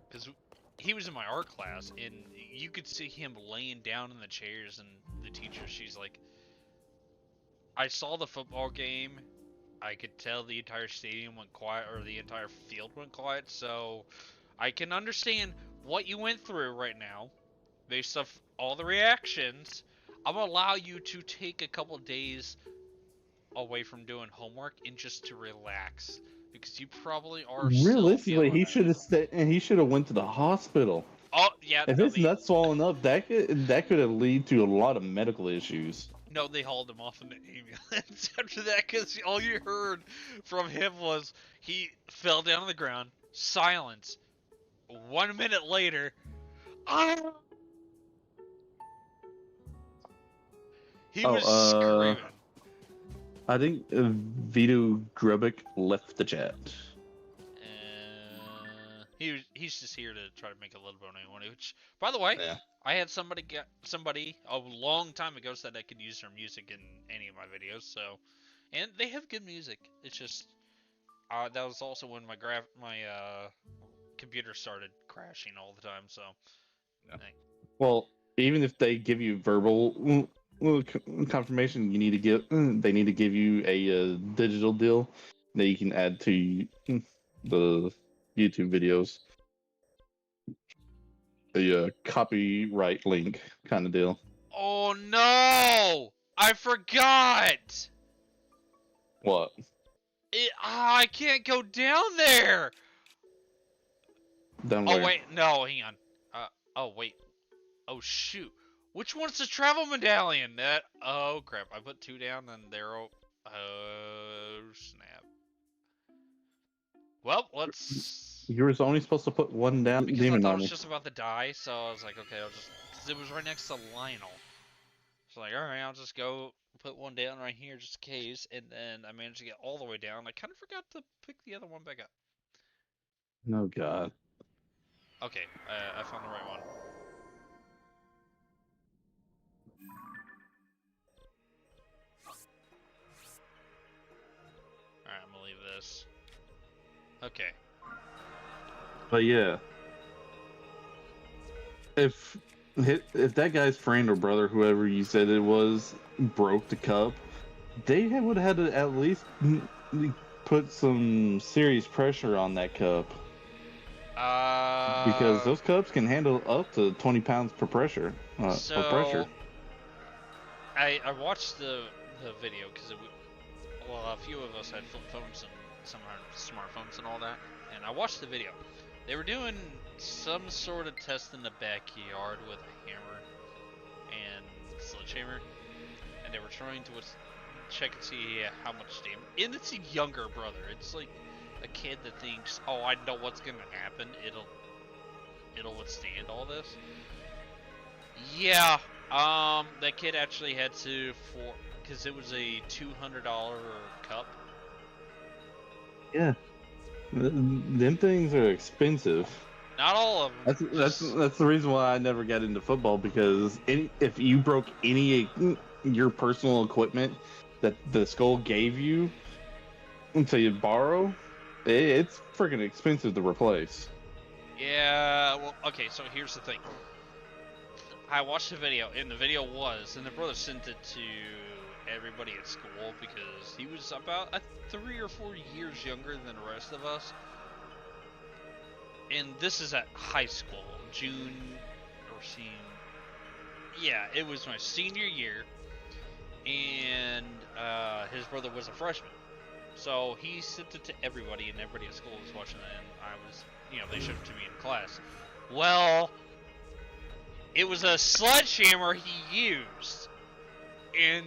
because he was in my art class, and you could see him laying down in the chairs, and the teacher, she's like, I saw the football game. I could tell the entire stadium went quiet, or the entire field went quiet, so I can understand what you went through right now, based off all the reactions. I'm gonna allow you to take a couple days away from doing homework and just to relax, because you probably are still Realistically, feeling he it. should have stayed, and he should have went to the hospital. Oh yeah, If no, his nuts swollen up, that could have lead to a lot of medical issues. no, they hauled him off in the ambulance after that, because all you heard from him was he fell down on the ground, silence. 1 minute later, ah! He was screaming. I think Vito Grubick left the chat. He's just here to try to make a little bit of money. Which, by the way, Yeah. I had somebody a long time ago said I could use their music in any of my videos. So, and they have good music. It's just that was also when my computer started crashing all the time. So, Yeah. Well, even if they give you verbal confirmation, you need to give. They need to give you a digital deal that you can add to the YouTube videos. A copyright link kind of deal. oh no, I forgot. What? I can't go down there. Down Oh where? wait, no, hang on. Oh wait. Oh shoot. Which one's the travel medallion? Oh crap. I put 2 down and there. Oh snap. Well, let's You were only supposed to put one down. Because I Demon thought I Army. was just about to die, so I was like, okay, I'll just... Because it was right next to Lionel. So like, alright, I'll just go put one down right here just in case, and then I managed to get all the way down. I kind of forgot to pick the other one back up. Oh god. Okay, I found the right one. Alright, I'm gonna leave this. Okay. But yeah, if that guy's friend or brother, whoever you said it was, broke the cup, they would have had to at least put some serious pressure on that cup. Because those cups can handle up to 20 pounds per pressure. So, pressure. I watched the video because well, a few of us had flip phones and some had smartphones and all that, and I watched the video. They were doing some sort of test in the backyard with a hammer and sledgehammer, and they were trying to check and see how much damage. And it's a younger brother. It's like a kid that thinks, oh, I know what's gonna happen. It'll withstand all this. Yeah. That kid actually had to because it was a $200 cup. Yeah. Them things are expensive. Not all of them. That's the reason why I never got into football, because if you broke any your personal equipment that the school gave you until you borrow, it's freaking expensive to replace. Yeah, well, okay, so here's the thing. I watched the video, and the video was, and the brother sent it to everybody at school because he was about 3 or 4 years younger than the rest of us. And this is at high school, June or senior. Yeah, it was my senior year, and his brother was a freshman. So he sent it to everybody, and everybody at school was watching it, and I was, they showed it to me in class. Well, it was a sledgehammer he used, and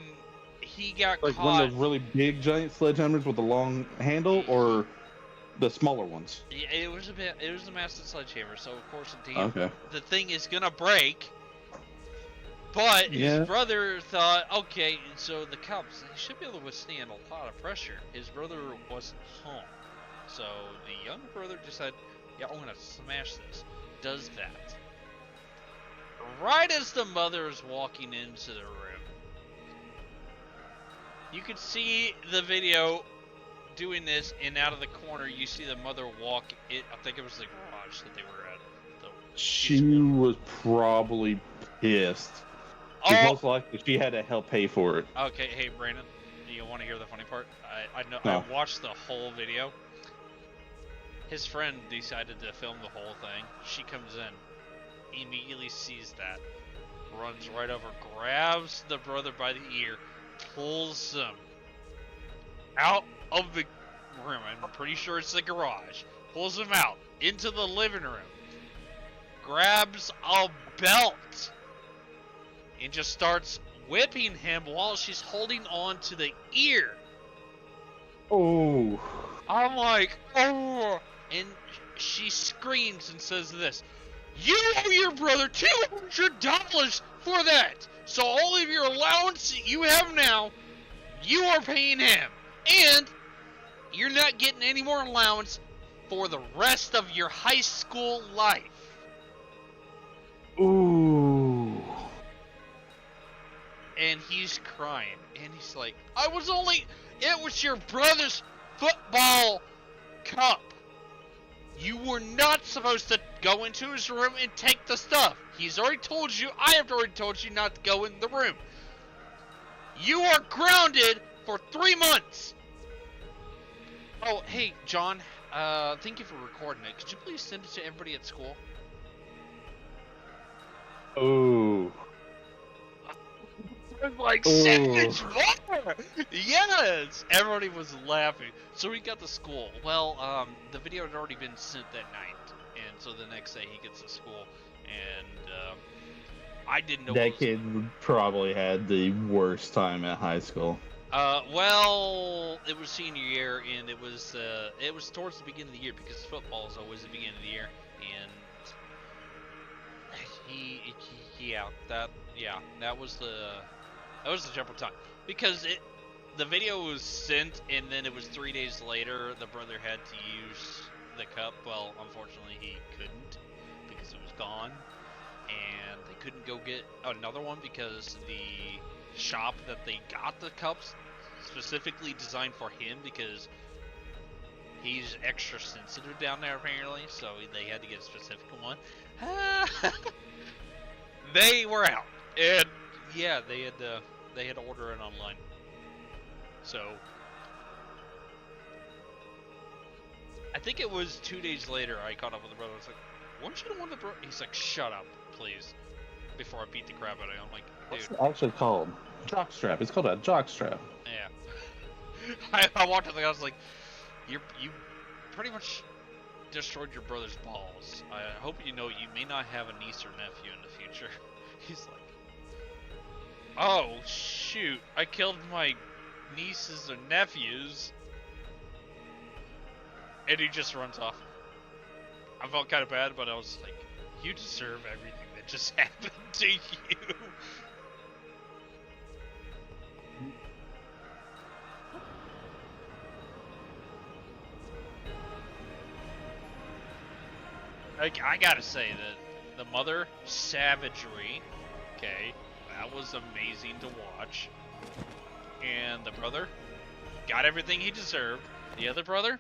he got like caught. One of those really big giant sledgehammers with a long handle, or the smaller ones? Yeah, it was a massive sledgehammer, so of course the thing is gonna break. But his brother thought, okay, so the cups, they should be able to withstand a lot of pressure. His brother wasn't home. So the younger brother just said, yeah, I'm gonna smash this. Does that. Right as the mother is walking into the room, you could see the video doing this, and out of the corner you see the mother walk. I think it was the garage that they were at. She was probably pissed. Most likely she had to help pay for it. Okay, hey Brandon, do you want to hear the funny part? I know. No. I watched the whole video. His friend decided to film the whole thing. She comes in, immediately sees that, runs right over, grabs the brother by the ear, pulls him out of the room. I'm pretty sure it's the garage. Pulls him out into the living room, grabs a belt, and just starts whipping him while she's holding on to the ear. Oh. I'm like, oh. And she screams and says this, you owe your brother $200 for that. So all of your allowance that you have now, you are paying him. And you're not getting any more allowance for the rest of your high school life. Ooh. And he's crying, and he's like, it was your brother's football cup. You were not supposed to go into his room and take the stuff. He's already told you, I have already told you not to go in the room. You are grounded for 3 months. Oh, hey, John, thank you for recording it. Could you please send it to everybody at school? Oh. Like, sandwich more! Yes! Everybody was laughing. So we got to school. Well, the video had already been sent that night. And so the next day he gets to school. And, I didn't know that kid probably had the worst time at high school. Well, it was senior year, and it was towards the beginning of the year because football is always the beginning of the year, and that was the jump time because the video was sent, and then it was 3 days later the brother had to use the cup. Well, unfortunately he couldn't because it was gone, and they couldn't go get another one because the shop that they got the cups specifically designed for him because he's extra sensitive down there apparently, so they had to get a specific one. They were out, and yeah, they had to order it online. So I think it was 2 days later I caught up with the brother. I was like, "Weren't you the one that broke?" He's like, "Shut up, please," before I beat the crap out of him. I'm like, "Dude." What's it actually called? Jockstrap. It's called a jockstrap. Yeah. I walked up and I was like, you pretty much destroyed your brother's balls. I hope you know you may not have a niece or nephew in the future. He's like, oh shoot, I killed my nieces or nephews. And he just runs off. I felt kind of bad, but I was like, you deserve everything that just happened to you. I gotta say that the mother savagery, okay, that was amazing to watch. And the brother got everything he deserved. The other brother,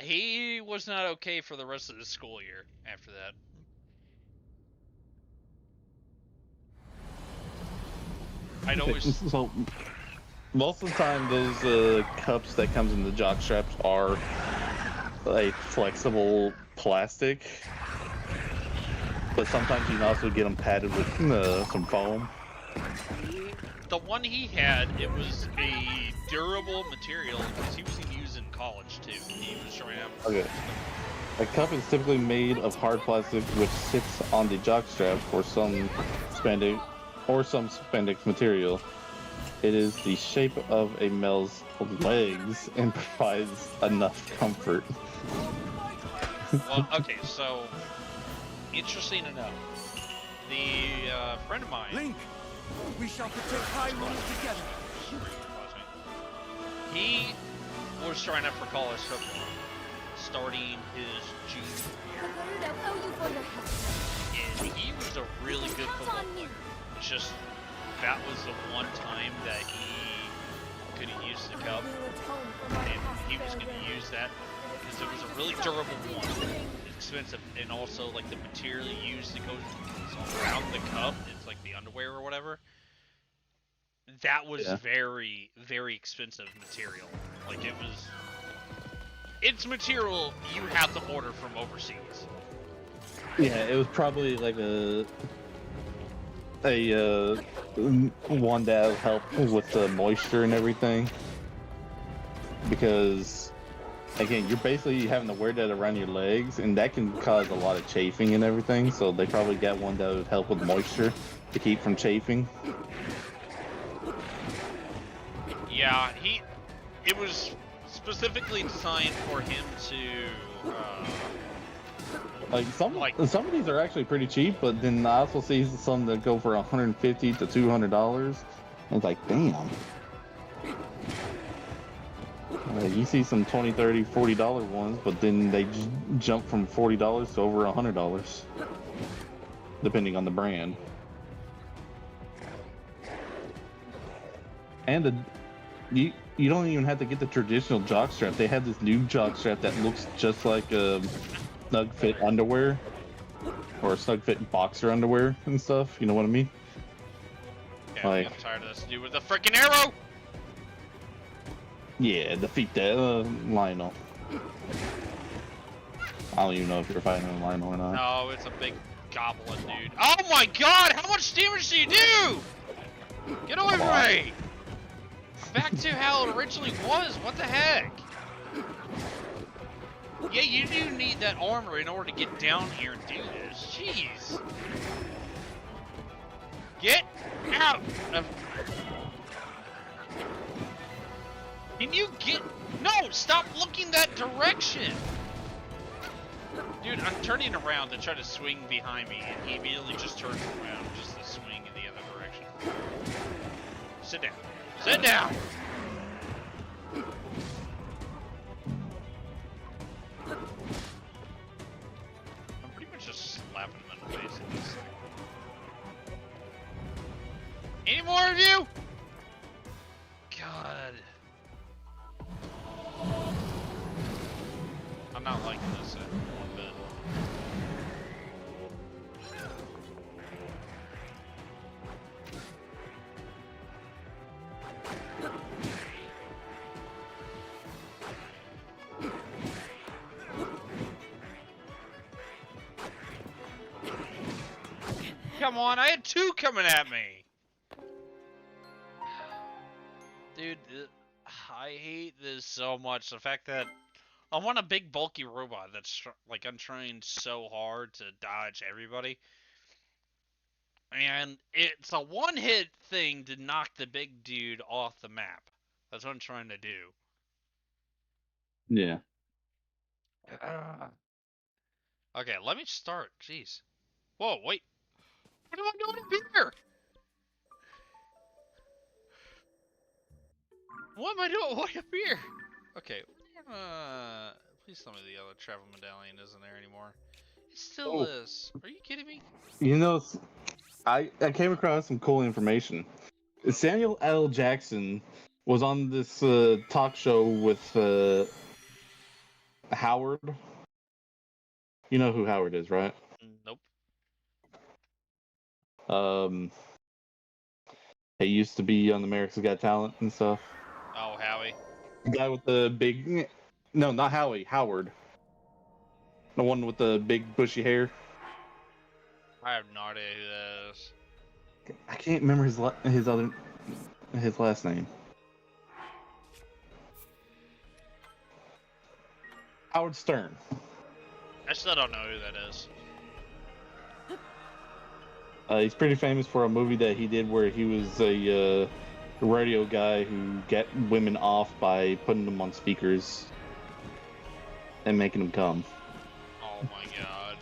he was not okay for the rest of the school year after that. I'd always... So, most of the time, those cups that comes in the jock straps are a flexible plastic, but sometimes you can also get them padded with some foam. The one he had, it was a durable material because he was used in college too. He was trying to... Okay. A cup is typically made of hard plastic which sits on the jock strap or some spandex material. It is the shape of a male's legs and provides enough comfort. Well, okay, so interesting to know. The friend of mine, Link, we shall protect Hyrule together. He was trying out for college football, starting his junior year, and he was a really good football player. It's just that was the one time that he could have used the cup, and he was going to use that because it was a really durable one, expensive, and also like the material used to go around the cup, it's like the underwear or whatever. That was very, very expensive material. Like it's material you have to order from overseas. Yeah, it was probably like a one that helped with the moisture and everything, because again, you're basically having to wear that around your legs, and that can cause a lot of chafing and everything. So they probably got one that would help with moisture to keep from chafing. Yeah, it was specifically designed for him to Like some of these are actually pretty cheap, but then I also see some that go for $150 to $200. And it's like, damn. You see some $20, $30, $40 ones, but then they jump from $40 to over $100, depending on the brand. And you don't even have to get the traditional jock strap. They have this new jock strap that looks just like a snug fit underwear or snug fit boxer underwear and stuff. You know what I mean? Yeah, like, I'm tired of this dude with the freaking arrow. Yeah, defeat that Lionel. I don't even know if you're fighting a Lionel or not. No, it's a big goblin dude. Oh my god, how much damage do you do? Get away from me! Back to how it originally was, what the heck? Yeah, you do need that armor in order to get down here and do this. Jeez. Get out of... Can you get... No! Stop looking that direction! Dude, I'm turning around to try to swing behind me, and he immediately just turns around just to swing in the other direction. Sit down. Sit down! I'm pretty much just slapping him in the face at this thing. Any more of you? God. I'm not liking this one bit. Come on, I had two coming at me. Dude, I hate this so much. The fact that I want a big bulky robot that's like I'm trying so hard to dodge everybody. And it's a one-hit thing to knock the big dude off the map. That's what I'm trying to do. Yeah. Okay, let me start. Jeez. Whoa, wait. What am I doing up here? What am I doing way up here? Okay. Please tell me the other travel medallion isn't there anymore. It still is. Are you kidding me? You know, I came across some cool information. Samuel L. Jackson was on this talk show with Howard. You know who Howard is, right? Nope. He used to be on America's Got Talent and stuff. Oh, Howie. The guy with the big... No, not Howie. Howard. The one with the big bushy hair. I have no idea who that is. I can't remember his last name. Howard Stern. I still don't know who that is. He's pretty famous for a movie that he did where he was a radio guy who got women off by putting them on speakers and making them come. Oh my god.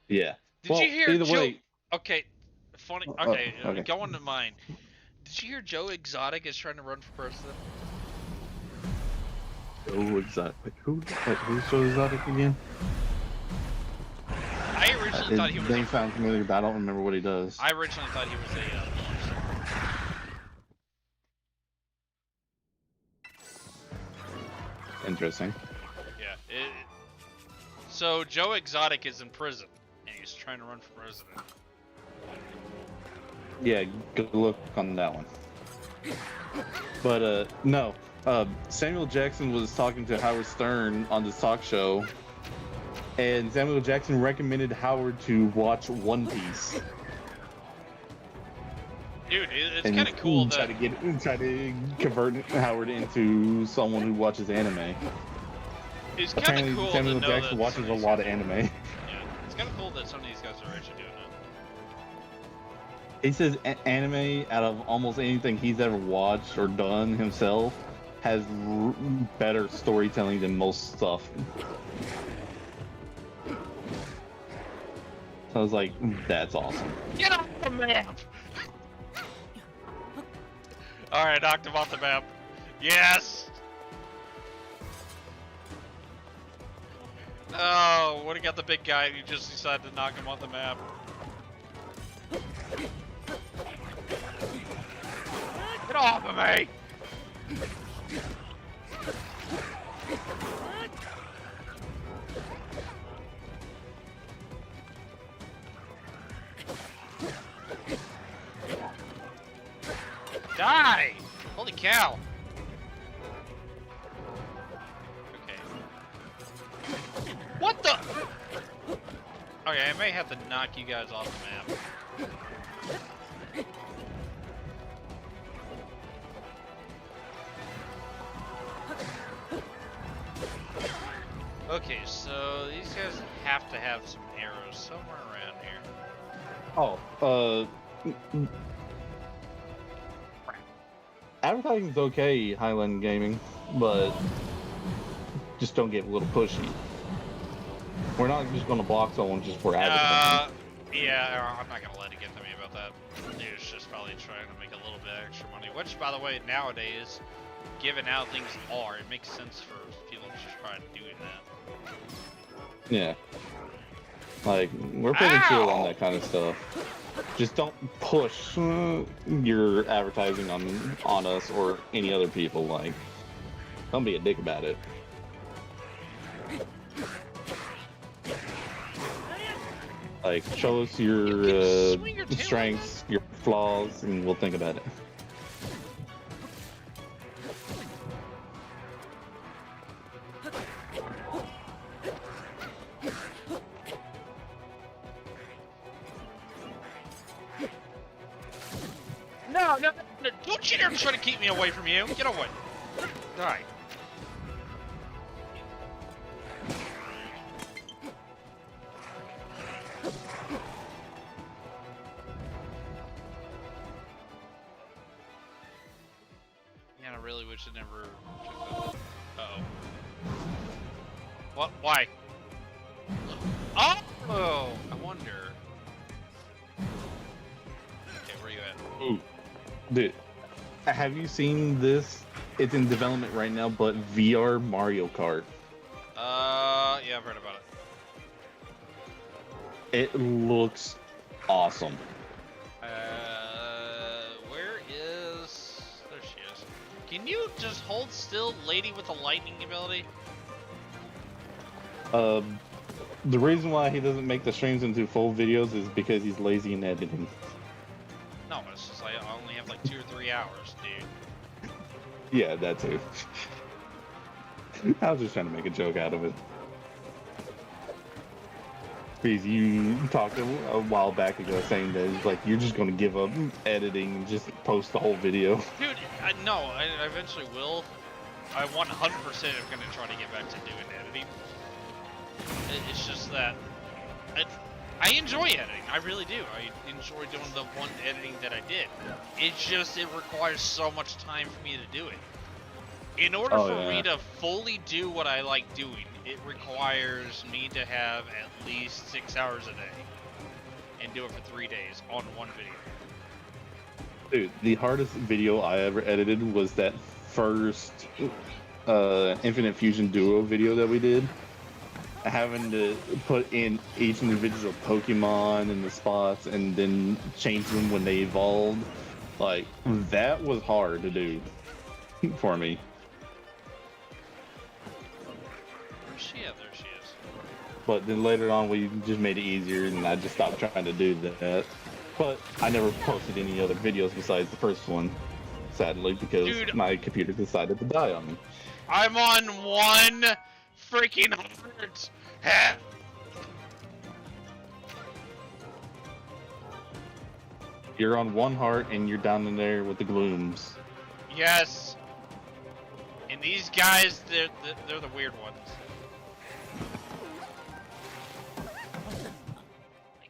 Yeah. Did you hear either Joe? way, Okay, funny. Okay, okay. going to mine. Did you hear Joe Exotic is trying to run for president? Joe Exotic. Who's Joe Exotic again? I originally thought he was. His name sounds familiar, but I don't remember what he does. I originally thought he was a porn star. Interesting. Yeah. So Joe Exotic is in prison and he's trying to run for president. Yeah, good look on that one. But no, Samuel Jackson was talking to Howard Stern on this talk show, and Samuel Jackson recommended Howard to watch One Piece. Dude, it's kind of cool that try to convert Howard into someone who watches anime. it's kind of cool Samuel to know Jackson that watches a lot of anime. Yeah, it's kind of cool that some of these guys are actually doing that. He says anime, out of almost anything he's ever watched or done himself, has better storytelling than most stuff. So I was like, that's awesome. Get off the map! Alright, knocked him off the map. Yes! Oh, what, he got the big guy and you just decided to knock him off the map. Get off of me! Die! Holy cow! Okay. What the? Okay, I may have to knock you guys off the map. Okay, so these guys have to have some arrows somewhere around here. Oh, advertising's okay, Highland Gaming, but just don't get a little pushy. We're not just going to block someone just for advertising. Yeah, I'm not gonna let it get to me about that. Dude's just probably trying to make a little bit extra money, which, by the way, nowadays, given how things are, it makes sense for people to just try doing that. Yeah. Like, we're pretty chill on that kind of stuff. Just don't push your advertising on us or any other people. Like, don't be a dick about it. Like, show us your strengths, your flaws, and we'll think about it. No, don't you dare try to keep me away from you. Get away. Die. Man, I really wish it never took that. Uh-oh. What? Why? Oh! I wonder. Okay, where are you at? Ooh. Dude, have you seen this? It's in development right now, but VR Mario Kart. Yeah, I've heard about it. It looks awesome. Where is... There she is. Can you just hold still, lady with the lightning ability? The reason why he doesn't make the streams into full videos is because he's lazy in editing. No, it's just like I only have like 2 or 3 hours, dude. Yeah, that too. I was just trying to make a joke out of it. Because you talked a while back ago saying that it's like you're just going to give up editing and just post the whole video. Dude, no, I eventually will. I 100% am going to try to get back to doing editing. It's just that I enjoy editing. I really do. I enjoy doing the one editing that I did. It's just it requires so much time for me to do it. In order for me to fully do what I like doing, it requires me to have at least 6 hours a day and do it for 3 days on one video. Dude, the hardest video I ever edited was that first Infinite Fusion Duo video that we did. Having to put in each individual Pokemon and the spots and then change them when they evolved. Like, that was hard to do for me. Where's she at? There she is. But then later on we just made it easier and I just stopped trying to do that. But I never posted any other videos besides the first one, sadly, because my computer decided to die on me. I'm on one freaking heart. You're on one heart and you're down in there with the glooms. Yes. And these guys, they're the weird ones.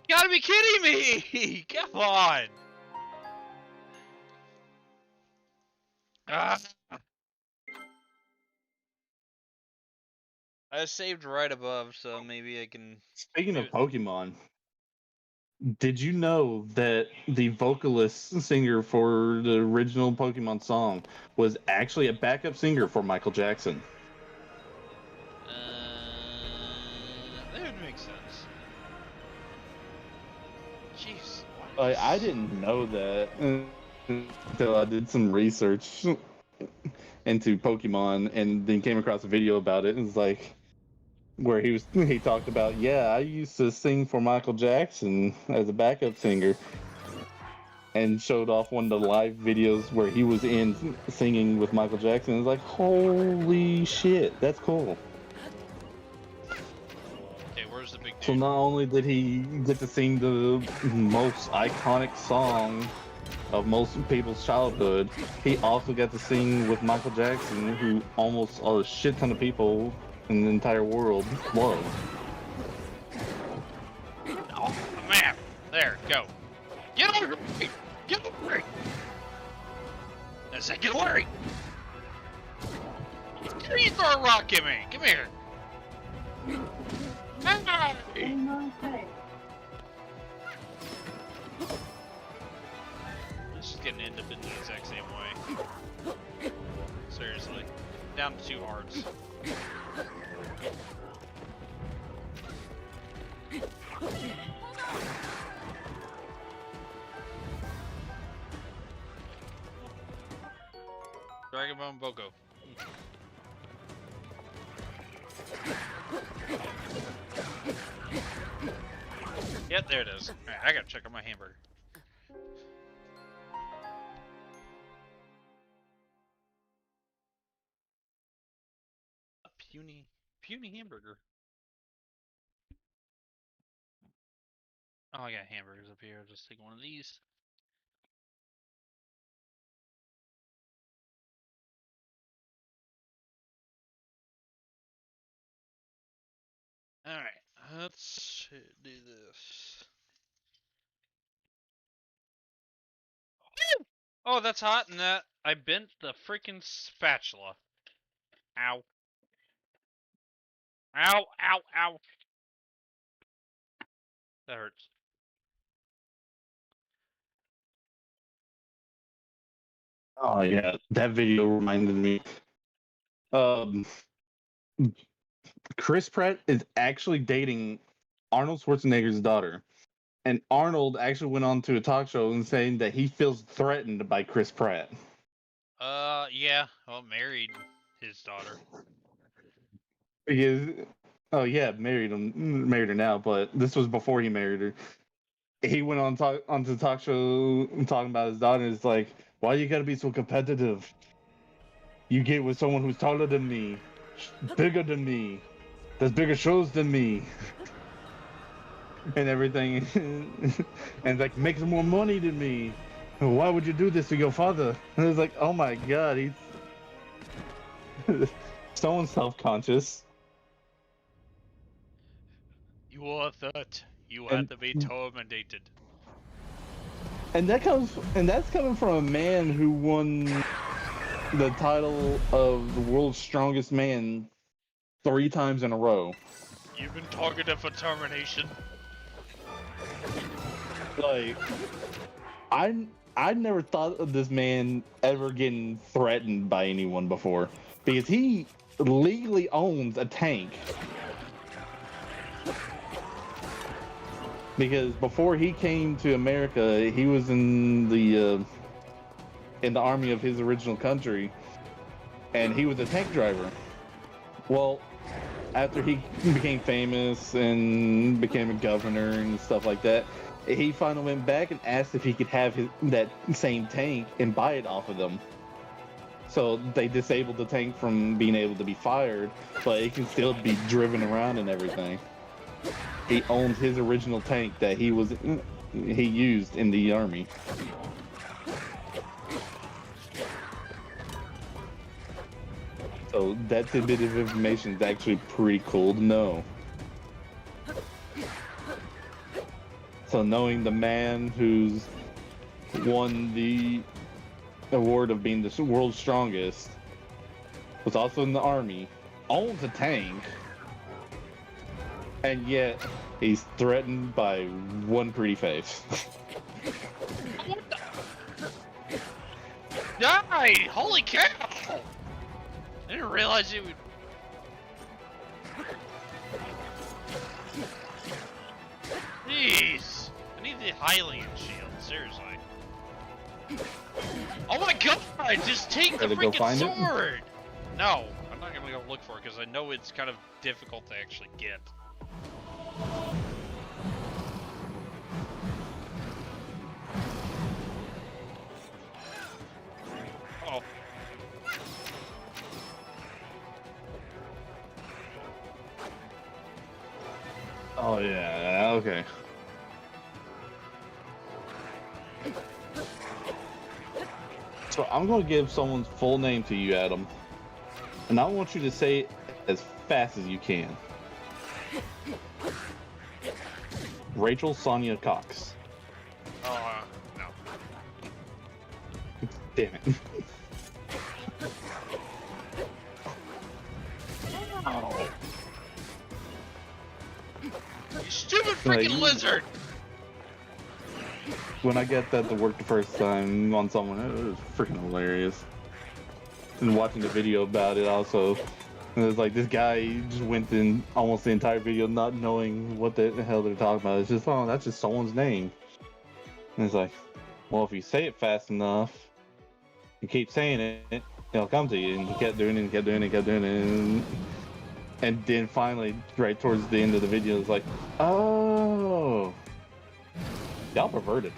You gotta be kidding me! Come on! Ah. I saved right above, so maybe I can... Speaking of Pokemon, did you know that the vocalist singer for the original Pokemon song was actually a backup singer for Michael Jackson? That would make sense. Jeez. I didn't know that until I did some research into Pokemon and then came across a video about it. It was like where he talked about, yeah, I used to sing for Michael Jackson as a backup singer, and showed off one of the live videos where he was in singing with Michael Jackson. It was like, holy shit, that's cool. Okay, where's the big dude? So not only did he get to sing the most iconic song of most people's childhood, he also got to sing with Michael Jackson, who almost a shit ton of people in the entire world love. Oh, man. There, go. Get over me! Get over me! I said, get Larry! You throw a rock at me! Come here! Hey. This is gonna end up in the exact same way. Seriously. Down to 2 hearts. Dragon Bone Boko. Yep, there it is. Alright, I gotta check on my hamburger. A puny hamburger. Oh, I got hamburgers up here. I'll just take one of these. Alright, let's do this. Oh, that's hot, and that I bent the freaking spatula. Ow. Ow, ow, ow. That hurts. Oh yeah, that video reminded me. Um, Chris Pratt is actually dating Arnold Schwarzenegger's daughter, and Arnold actually went on to a talk show and saying that he feels threatened by Chris Pratt. Yeah. Well, married his daughter. Because, oh yeah, married her now, but this was before he married her. He went onto the talk show talking about his daughter. It's like, why you gotta be so competitive? You get with someone who's taller than me, bigger than me, does bigger shows than me, and everything, and like makes more money than me. Why would you do this to your father? And it's like, oh my god, he's so self-conscious. You are that. You had to be terminated. And that's coming from a man who won the title of the world's strongest man 3 times in a row. You've been targeted for termination. Like, I never thought of this man ever getting threatened by anyone before, because he legally owns a tank. Because before he came to America, he was in the army of his original country, and he was a tank driver. Well, after he became famous and became a governor and stuff like that, he finally went back and asked if he could have that same tank and buy it off of them. So they disabled the tank from being able to be fired, but it can still be driven around and everything. He owned his original tank that he used in the army. So that tidbit of information is actually pretty cool to know. So knowing the man who's won the award of being the world's strongest, was also in the army, owns a tank, and yet he's threatened by one pretty face. What the? Die! Holy cow! I didn't realize it would. Jeez! I need the Hylian shield, seriously. Oh my god! Just take the Gotta go freaking find it? sword! No, I'm not gonna go look for it because I know it's kind of difficult to actually get. Oh. Oh yeah, okay. So I'm gonna give someone's full name to you, Adam, and I want you to say it as fast as you can. Rachel Sonia Cox. Oh, no. Damn it. freaking Like, lizard! when I got that to work the first time on someone, it was freaking hilarious. And watching the video about it also, and it was like this guy just went in almost the entire video not knowing what the hell they're talking about. It's just, oh, that's just someone's name. And it's like, well, if you say it fast enough, you keep saying it, it'll come to you. And he kept doing it, and kept doing it, kept doing it. And then finally, right towards the end of the video, it's like, oh, y'all perverted.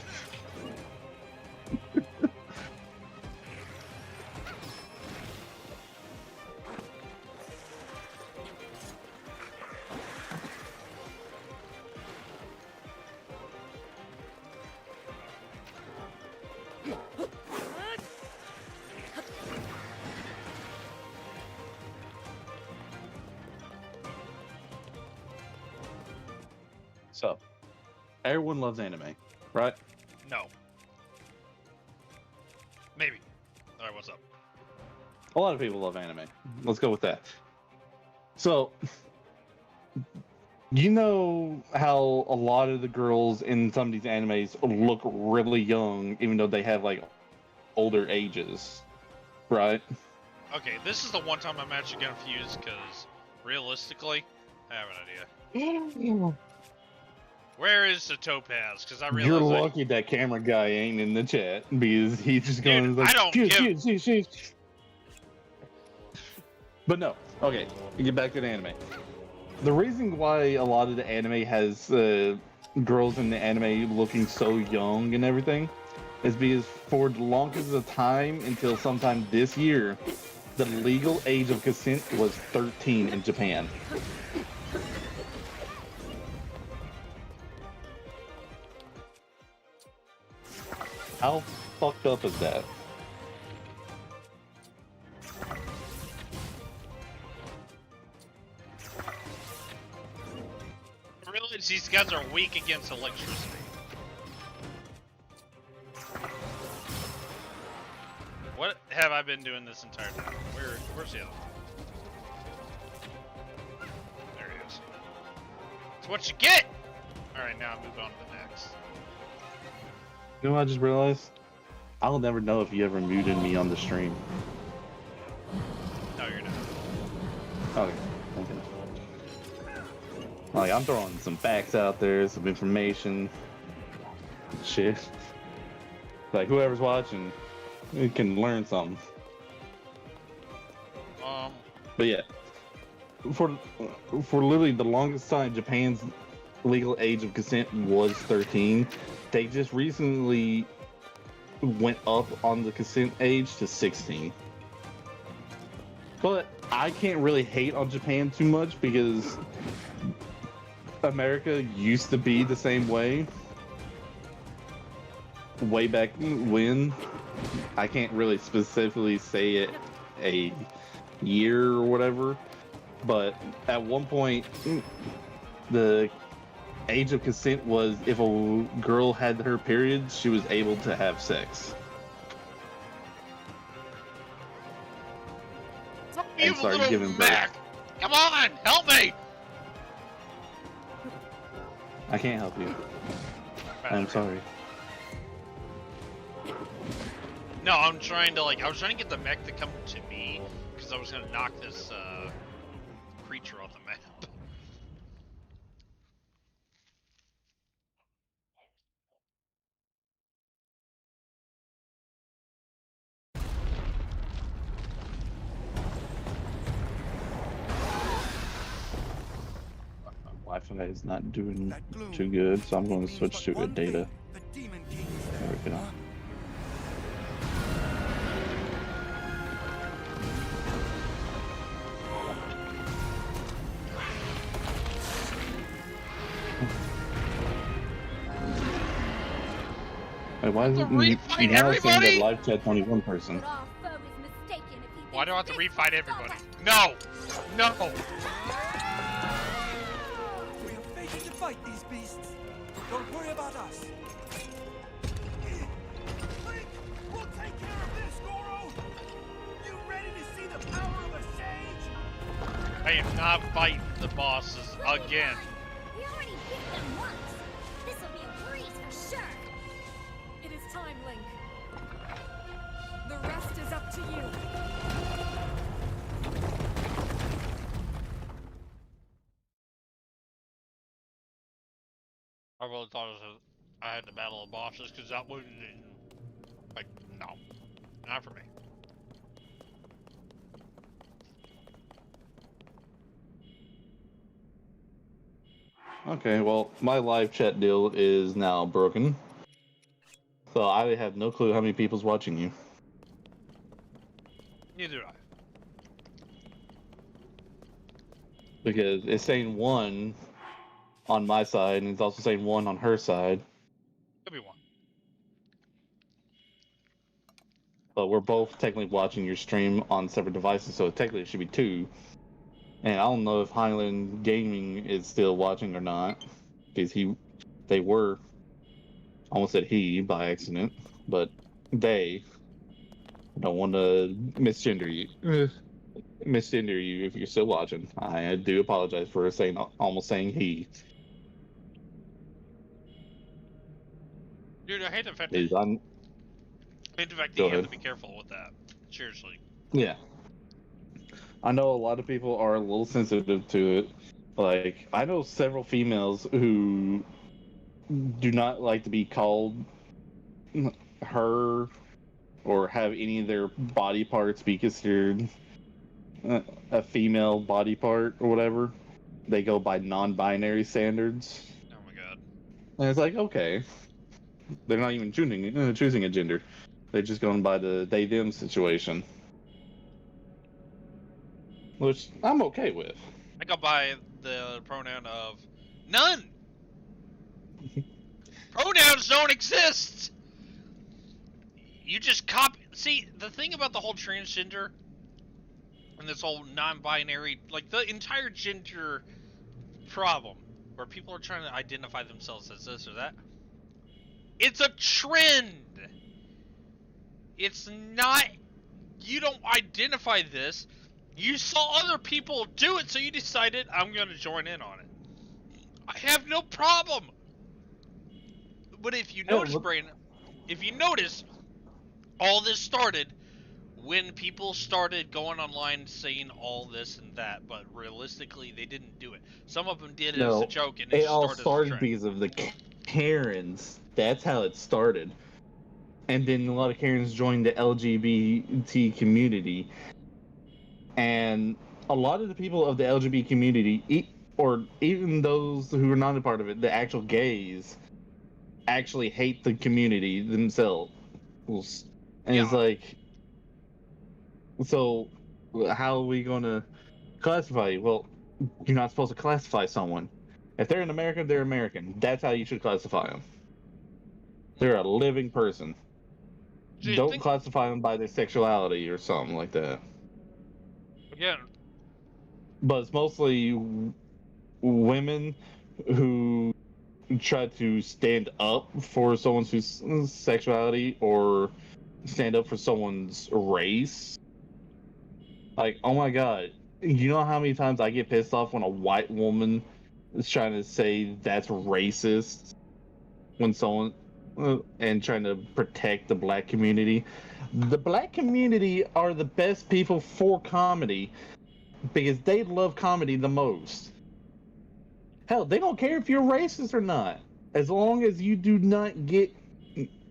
So, everyone loves anime, right? No. Maybe. Alright, what's up? A lot of people love anime. Let's go with that. So, you know how a lot of the girls in some of these animes look really young, even though they have like older ages, right? Okay, this is the one time I'm actually confused because realistically, I have an idea. Where is the topaz? Because I realize You're lucky that camera guy ain't in the chat because he's just going Dude, like, I don't give- shoot. But no, okay, get back to the anime. The reason why a lot of the anime has girls in the anime looking so young and everything is because for the longest of time until sometime this year, the legal age of consent was 13 in Japan. How fucked up is that? I realize these guys are weak against electricity. What have I been doing this entire time? Where's the other one? There he is. It's what you get! Alright, now move on to the next. You know what I just realized? I'll never know if you ever muted me on the stream. No, you're not. Okay. Like, I'm throwing some facts out there, some information, shit. Like, whoever's watching, you can learn something. But yeah, for literally the longest time, Japan's legal age of consent was 13. They just recently went up on the consent age to 16. But I can't really hate on Japan too much because America used to be the same way. Way back when. I can't really specifically say it a year or whatever, but at one point the age of consent was if a girl had her period, she was able to have sex. You Sorry, little giving birth. Mac! Come on, help me! I can't help you. I'm sorry. No, I'm trying to I was trying to get the mech to come to me because I was gonna knock this creature off the map. Wi-Fi is not doing too good, so I'm going to switch to a data. There we go. Wait, why is it Refight now saying that everybody? live chat's only one person? Why do I have to refight everybody? No! No! We are fated to fight these beasts. Don't worry about us. Link, we'll take care of this, Goro! You ready to see the power of a sage? I am not fighting the bosses again. We already beat them once. I really thought I had to battle the bosses because that wasn't like no, not for me. Okay, well, my live chat deal is now broken. So I have no clue how many people's watching you. Neither do I. Because it's saying 1 on my side, and it's also saying 1 on her side. Could be one. But we're both technically watching your stream on separate devices, so technically it should be 2. And I don't know if Highland Gaming is still watching or not. Because they were, I almost said he by accident, but they don't want to misgender you. Misgender you if you're still watching. I do apologize for almost saying he. Dude, I hate the fact Is that on. Go you have ahead. to be careful with that. Seriously. Yeah. I know a lot of people are a little sensitive to it. Like, I know several females who do not like to be called her or have any of their body parts be considered a female body part or whatever. They go by non-binary standards. Oh my god. And it's like, okay. They're not even choosing a gender. They're just going by the they-them situation. Which I'm okay with. I go by the pronoun of none. Pronouns don't exist. You just copy. See, the thing about the whole transgender and this whole non-binary, like the entire gender problem, where people are trying to identify themselves as this or that, it's a trend. It's not. You don't identify this. You saw other people do it, so you decided, I'm going to join in on it. I have no problem. But if you notice, Brandon, if you notice, all this started when people started going online saying all this and that, but realistically, they didn't do it. Some of them did it as a joke, and it all started as a started trend. because of the Karens. That's how it started. And then a lot of Karens joined the LGBT community. And a lot of the people of the LGBT community, or even those who are not a part of it, the actual gays, actually hate the community themselves. And it's like, so how are we going to classify you? Well, you're not supposed to classify someone. If they're an American, they're American. That's how you should classify them. They're a living person. Don't classify them by their sexuality or something like that. Again. But it's mostly women who try to stand up for someone's sexuality or stand up for someone's race. Like, oh my god, you know how many times I get pissed off when a white woman is trying to say that's racist when someone and trying to protect the black community. The black community are the best people for comedy because they love comedy the most. Hell, they don't care if you're racist or not. As long as you do not get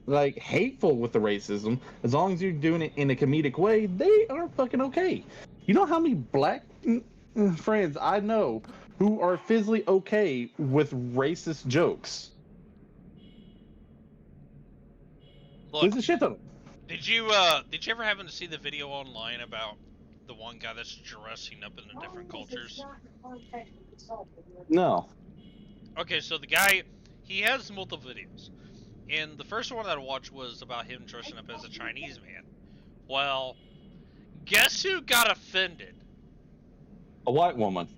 like hateful with the racism, as long as you're doing it in a comedic way, they are fucking okay. You know how many black friends I know who are physically okay with racist jokes? Look, there's a shit ton. Did you ever happen to see the video online about the one guy that's dressing up in the different cultures? No. Okay, so the guy, he has multiple videos. And the first one that I watched was about him dressing up as a Chinese man. Well, guess who got offended? A white woman.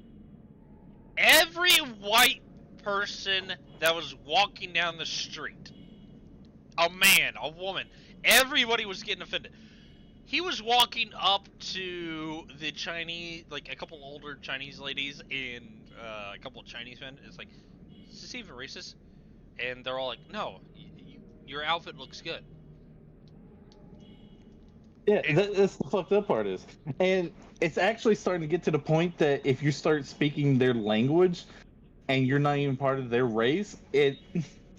Every white person that was walking down the street. A man, a woman. Everybody was getting offended. He was walking up to the Chinese, like a couple older Chinese ladies and a couple of Chinese men. It's like, is this even racist? And they're all like, no, your outfit looks good. Yeah, that's the fucked up part is. And it's actually starting to get to the point that if you start speaking their language and you're not even part of their race, a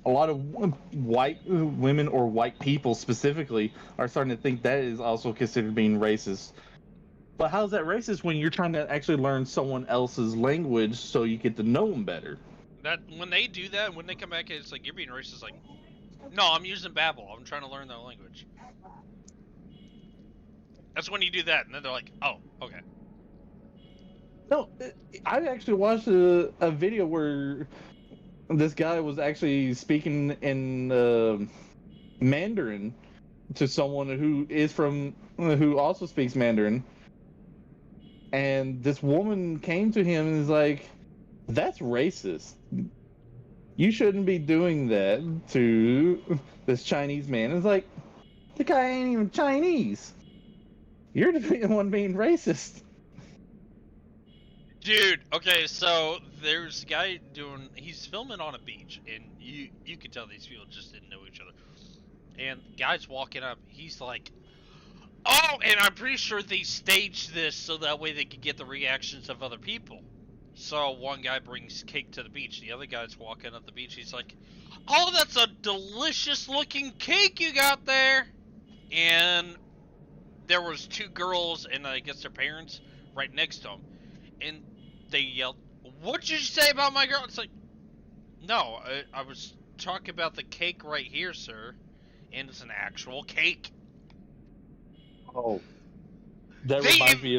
lot of white women or white people specifically are starting to think that is also considered being racist. But how's that racist when you're trying to actually learn someone else's language so you get to know them better? That when they do that, when they come back, it's like you're being racist. Like, no, I'm using Babel. I'm trying to learn their language. That's when you do that, and then they're like, oh, okay. No, I actually watched a video where this guy was actually speaking in Mandarin to someone who also speaks Mandarin, and this woman came to him and is like, "That's racist. You shouldn't be doing that to this Chinese man." It's like, the guy ain't even Chinese. You're the one being racist. Dude, okay, so there's a guy he's filming on a beach, and you can tell these people just didn't know each other. And guy's walking up, he's like, oh, and I'm pretty sure they staged this so that way they could get the reactions of other people. So one guy brings cake to the beach, the other guy's walking up the beach, he's like, oh, that's a delicious looking cake you got there. And there was two girls and I guess their parents right next to him. And they yelled, "What did you say about my girl?" It's like, no, I was talking about the cake right here, sir. And it's an actual cake. Oh, that reminds me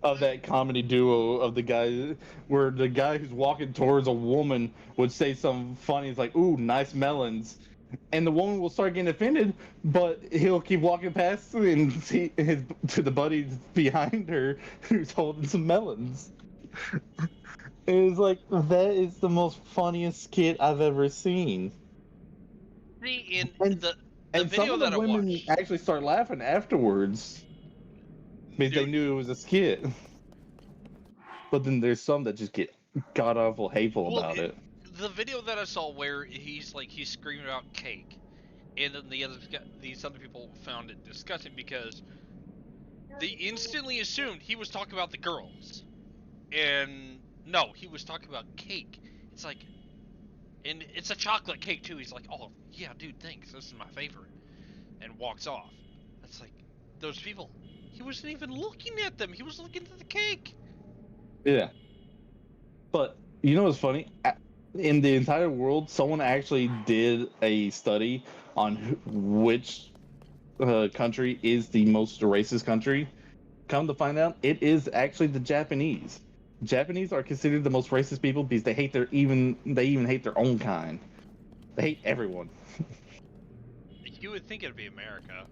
of that comedy duo of the guy where the guy who's walking towards a woman would say something funny. It's like, "Ooh, nice melons," and the woman will start getting offended, but he'll keep walking past and see to the buddy behind her who's holding some melons. It was like, that is the most funniest skit I've ever seen. See, in And the some video of the that I women watched, actually start laughing afterwards because they Dude. knew it was a skit. But then there's some that just get god awful hateful Well, about it. the video that I saw where he's screaming about cake, and then these other people found it disgusting because they instantly assumed he was talking about the girls, and no, he was talking about cake. It's like, and it's a chocolate cake too. He's like, oh yeah, dude, thanks, this is my favorite, and walks off. That's like, those people, he wasn't even looking at them. He was looking at the cake. Yeah. But you know what's funny? In the entire world, someone actually did a study on which country is the most racist country. Come to find out, it is actually the Japanese. Japanese are considered the most racist people because they even hate their own kind. They hate everyone. You would think it'd be America.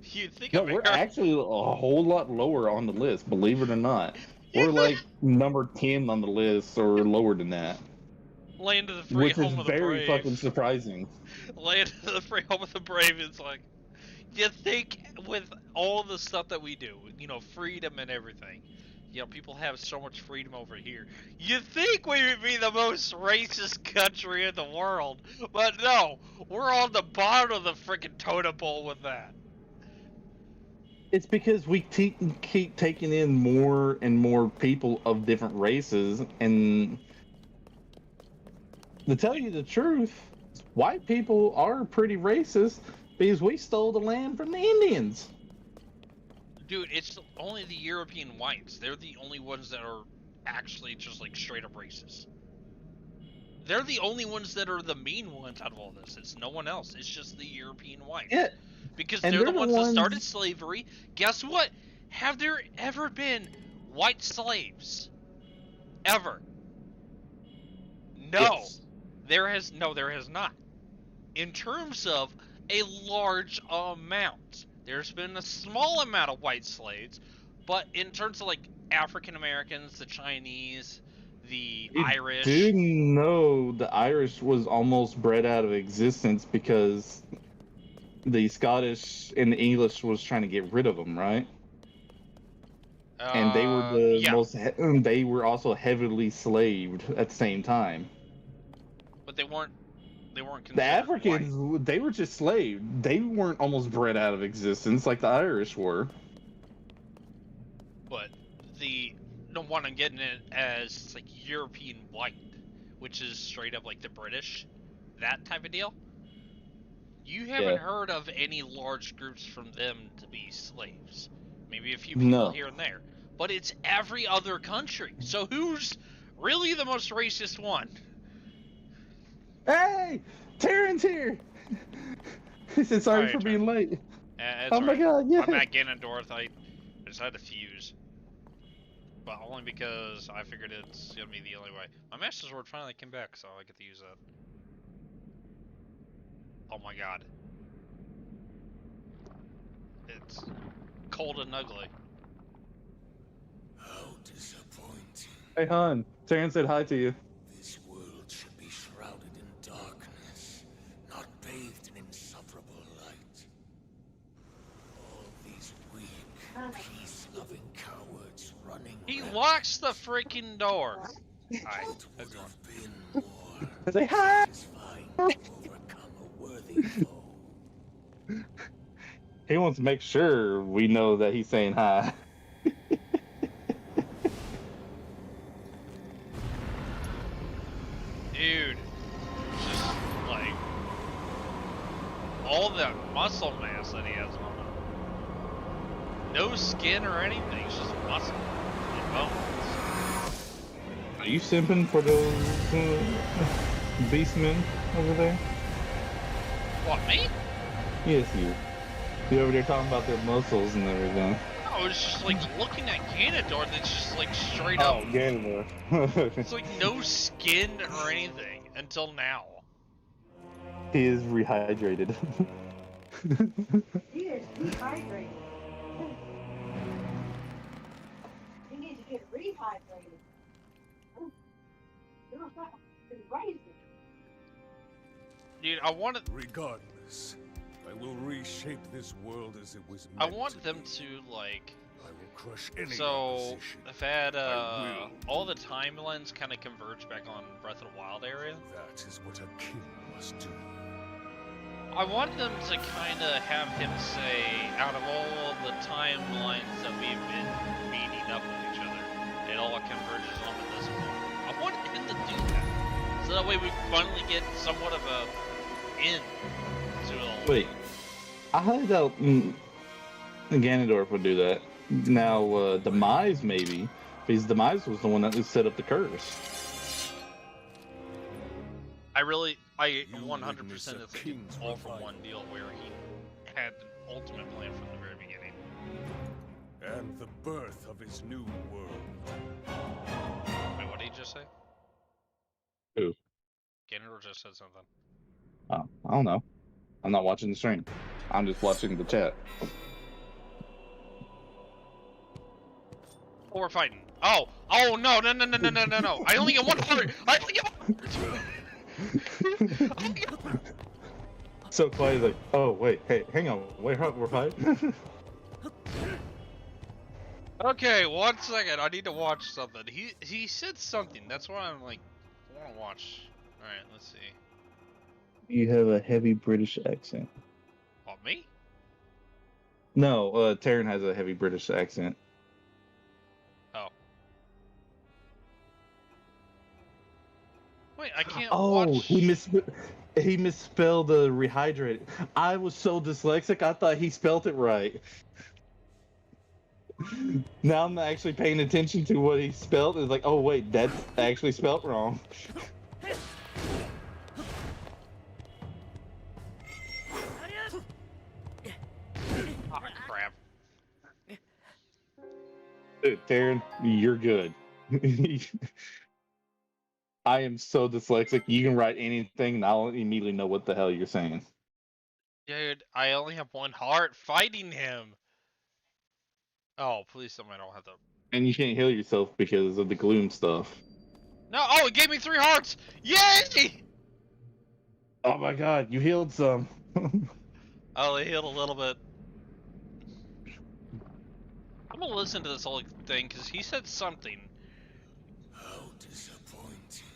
You'd think No, America. we're actually a whole lot lower on the list, believe it or not. We're like number 10 on the list or lower than that. Land of the free, Which is home of the very brave. fucking surprising. Land of the free, home of the brave. It's like, you think with all the stuff that we do, you know, freedom and everything, you know, people have so much freedom over here. You think we would be the most racist country in the world, but no, we're on the bottom of the freaking totem pole with that. It's because we keep taking in more and more people of different races, and to tell you the truth, white people are pretty racist because we stole the land from the Indians. Dude, it's only the European whites. They're the only ones that are actually just like straight up racist. They're the only ones that are the mean ones out of all this. It's no one else. It's just the European whites. Yeah. Because And they're the they're the ones that ones- started slavery. Guess what? Have there ever been white slaves? Ever? No. Yes. There has not. In terms of a large amount, there's been a small amount of white slaves, but in terms of like African Americans, the Chinese, the Irish. Didn't know the Irish was almost bred out of existence because the Scottish and the English was trying to get rid of them, right? And they were the yeah, most. They were also heavily slaved at the same time. but they weren't The considered Africans, white. they were just slaved. They weren't almost bred out of existence like the Irish were. But no, what I'm getting at as like European white, which is straight up like the British, that type of deal. You haven't Yeah. heard of any large groups from them to be slaves. Maybe a few people No. here and there. But it's every other country. So who's really the most racist one? Hey, Taryn's here. He said sorry Alright, for Taryn. being late. It's Oh my alright. God, yeah. I'm at Ganondorf. I just had to fuse. But only because I figured it's gonna be the only way. My Master Sword finally came back, so I get to use that. Oh my god. It's cold and ugly. How disappointing. Hey, hon. Taryn said hi to you. This world should be shrouded in darkness, not bathed in insufferable light. All these weak, peace-loving cowards running. He rampant. locks the freaking door. Alright, It would that's one. have been more Say hi. satisfying to overcome a worthy foe. He wants to make sure we know that he's saying hi. Dude, just like all that muscle mass that he has on him. No skin or anything, it's just muscle and bones. Are you simping for those beastmen over there? What, me? Yes, you. You over there talking about their muscles and everything. No, it's just like looking at Ganondorf that's just like straight up. Ganondorf. It's like no skin or anything until now. He is rehydrated. He is dehydrated. He needs to get rehydrated. You're fucking crazy. Dude, I wanted Regardless, I will reshape this world as it was I meant want to them be. to like I will crush any so opposition. I've had I will. all the timelines kind of converge back on Breath of the Wild area. That is what a king must do. I want them to kind of have him say, out of all the timelines that we've been meeting up with each other, it all converges onto this one. I want him to do that, so that way we finally get somewhat of a end to it all. Wait, I highly doubt Ganondorf would do that. Now, Demise maybe, because Demise was the one that set up the curse. I You 100% witness a think it's king's all for revival. one deal where he had an ultimate plan from the very beginning. And the birth of his new world. Wait, what did he just say? Who? Ganondorf just said something. Oh, I don't know. I'm not watching the stream. I'm just watching the chat. Oh, we're fighting. Oh! Oh, no, no, no, no, no, no, no, no. I only get one heart! I only get one heart! I only get one. So Clay's like, oh wait, hey, hang on, wait, we're fighting. Okay, 1 second. I need to watch something. He said something. That's why I'm like, I want to watch. All right, let's see. You have a heavy British accent. Oh, me? No, Taryn has a heavy British accent. Oh. Wait, I can't Oh, watch. he misspelled the rehydrated. I was so dyslexic, I thought he spelled it right. Now I'm actually paying attention to what he spelled. It's like, oh wait, that's actually spelled wrong. Oh, crap. Dude, Taryn, you're good. I am so dyslexic. You can write anything, and I'll immediately know what the hell you're saying. Dude, I only have one heart fighting him. Oh, please tell me I don't have to. And you can't heal yourself because of the gloom stuff. No, oh, it gave me 3 hearts! Yay! Oh my god, you healed some. I only healed a little bit. I'm gonna listen to this whole thing because he said something. How disappointing.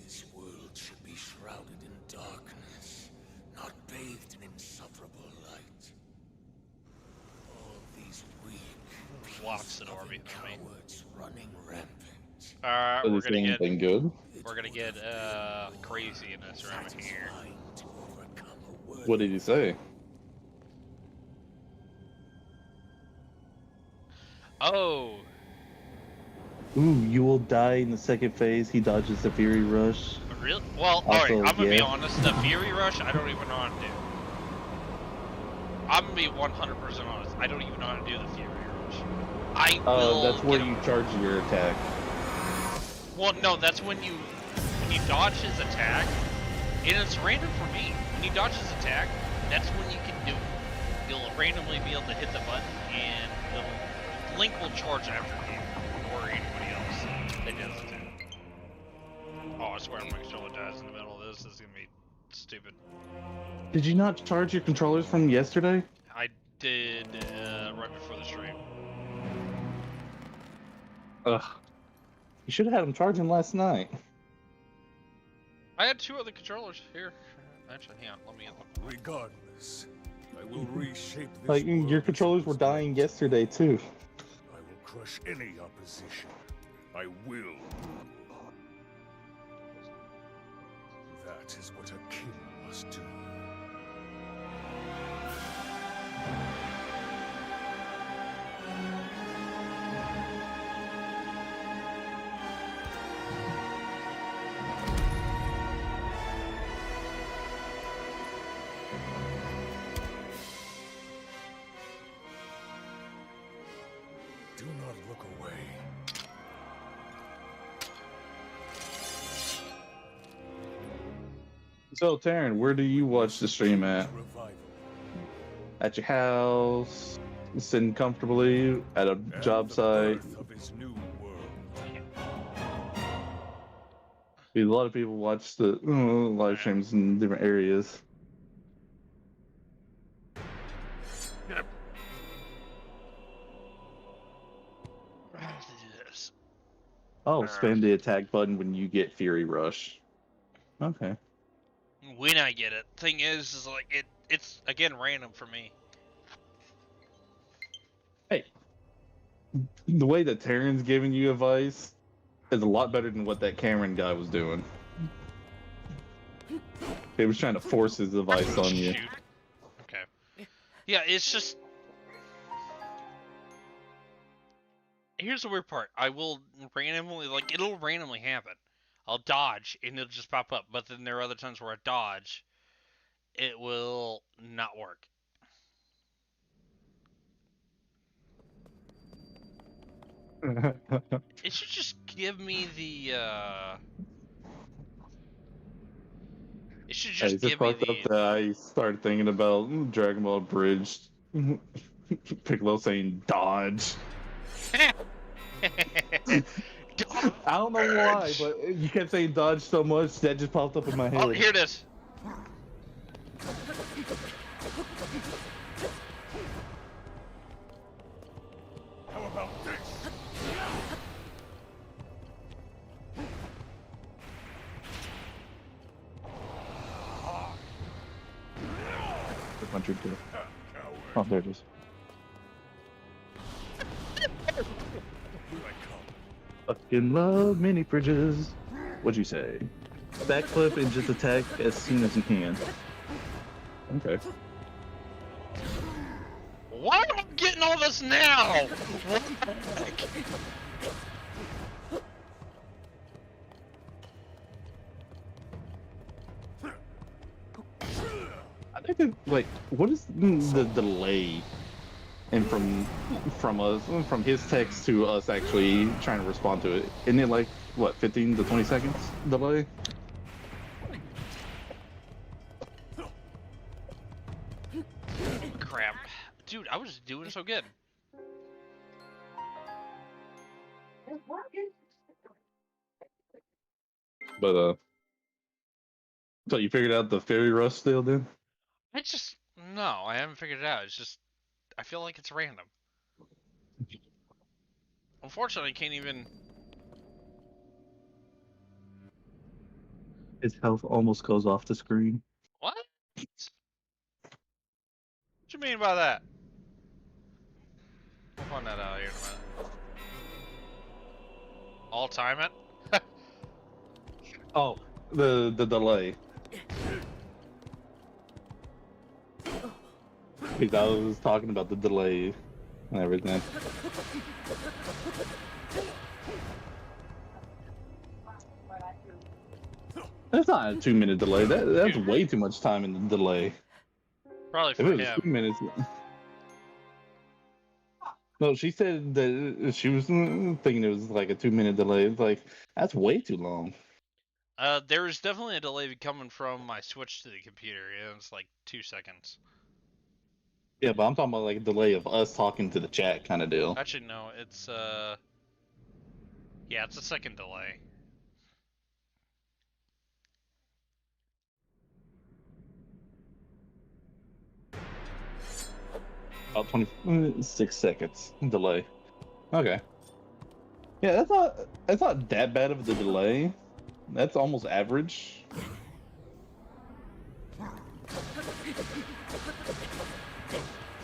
This world should be shrouded in darkness, not bathed in insufferable light. All these weak, locks the door behind me. Cowards running rampant. Alright, Does we're it say gonna get anything good? crazy in this room here. Satisfying to overcome a word. What did he say? Oh, Ooh, you will die in the second phase. He dodges the Fury Rush. really? Well, Also, alright, I'm gonna be yeah. honest. The Fury Rush, I don't even know how to do. I'm gonna be 100% honest. I don't even know how to do the Fury Rush. I will. That's where get you charge your attack. Well, no, that's when you dodge his attack, and it's random for me. When you dodge his attack, that's when you can do it. You'll randomly be able to hit the button, and Link will charge after you or anybody else that does it. Oh, I swear, if my controller dies in the middle of this is gonna be stupid. Did you not charge your controllers from yesterday? I did right before the stream. Ugh. You should have had them charging last night. I had 2 other controllers here. Actually, hang on, let me get them. Regardless, I will reshape this Like world your as controllers it were was dying meant. yesterday too. I will crush any opposition. I will. That is what a king must do. Do not look away. So Taryn, where do you watch the stream at? Revival. At your house, sitting comfortably at a And job the site? birth of his new world. A lot of people watch the live streams in different areas. This. Oh, spam the attack button when you get Fury Rush. Okay. When I get it. Thing is like it's again random for me. Hey, the way that Taryn's giving you advice is a lot better than what that Cameron guy was doing. He was trying to force his advice on you. Shoot. Okay. Yeah, it's just. Here's the weird part. I will randomly, like, it'll randomly happen. I'll dodge and it'll just pop up. But then there are other times where I dodge, it will not work. It should just give me the. It should Hey, just it's just give me fucked up the. that I started thinking about Dragon Ball Bridge. Piccolo saying dodge. I don't know why, but you kept saying dodge so much that just popped up in my head. Oh, here it is. How about this? Oh, there it is. Here I come. Fucking love mini bridges. What'd you say? Backflip and just attack as soon as you can. Okay. Why am I getting all this now? What the heck? I think that, like, what is the delay? And from his text to us actually trying to respond to it, isn't it like what 15 to 20 seconds delay? Crap. Dude, I was doing so good. It's working. But so you figured out the fairy rush still, then? No, I haven't figured it out. It's just, I feel like it's random. Unfortunately, I can't even. His health almost goes off the screen. What? What you mean by that? find that out here in a minute. I'll time it. Oh, the delay. Because I was talking about the delay and everything. That's not a 2-minute delay. That's way too much time in the delay. Probably If for it was him. 2 minutes. No, she said that she was thinking it was like a 2-minute delay. It's like, that's way too long. There is definitely a delay coming from my switch to the computer. Yeah, it's like 2 seconds. Yeah, but I'm talking about like a delay of us talking to the chat kind of deal. Actually, no, it's yeah, it's a second delay. About 26 seconds delay. Okay. Yeah, that's not that bad of a delay. That's almost average.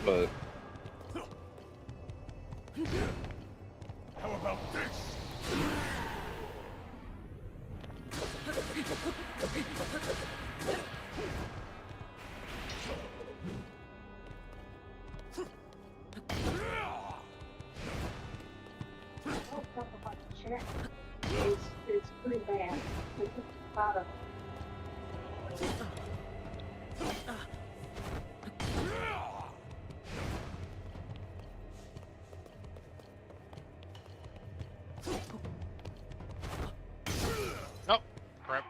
But How about this? It's pretty bad. It's about a Oh, crap.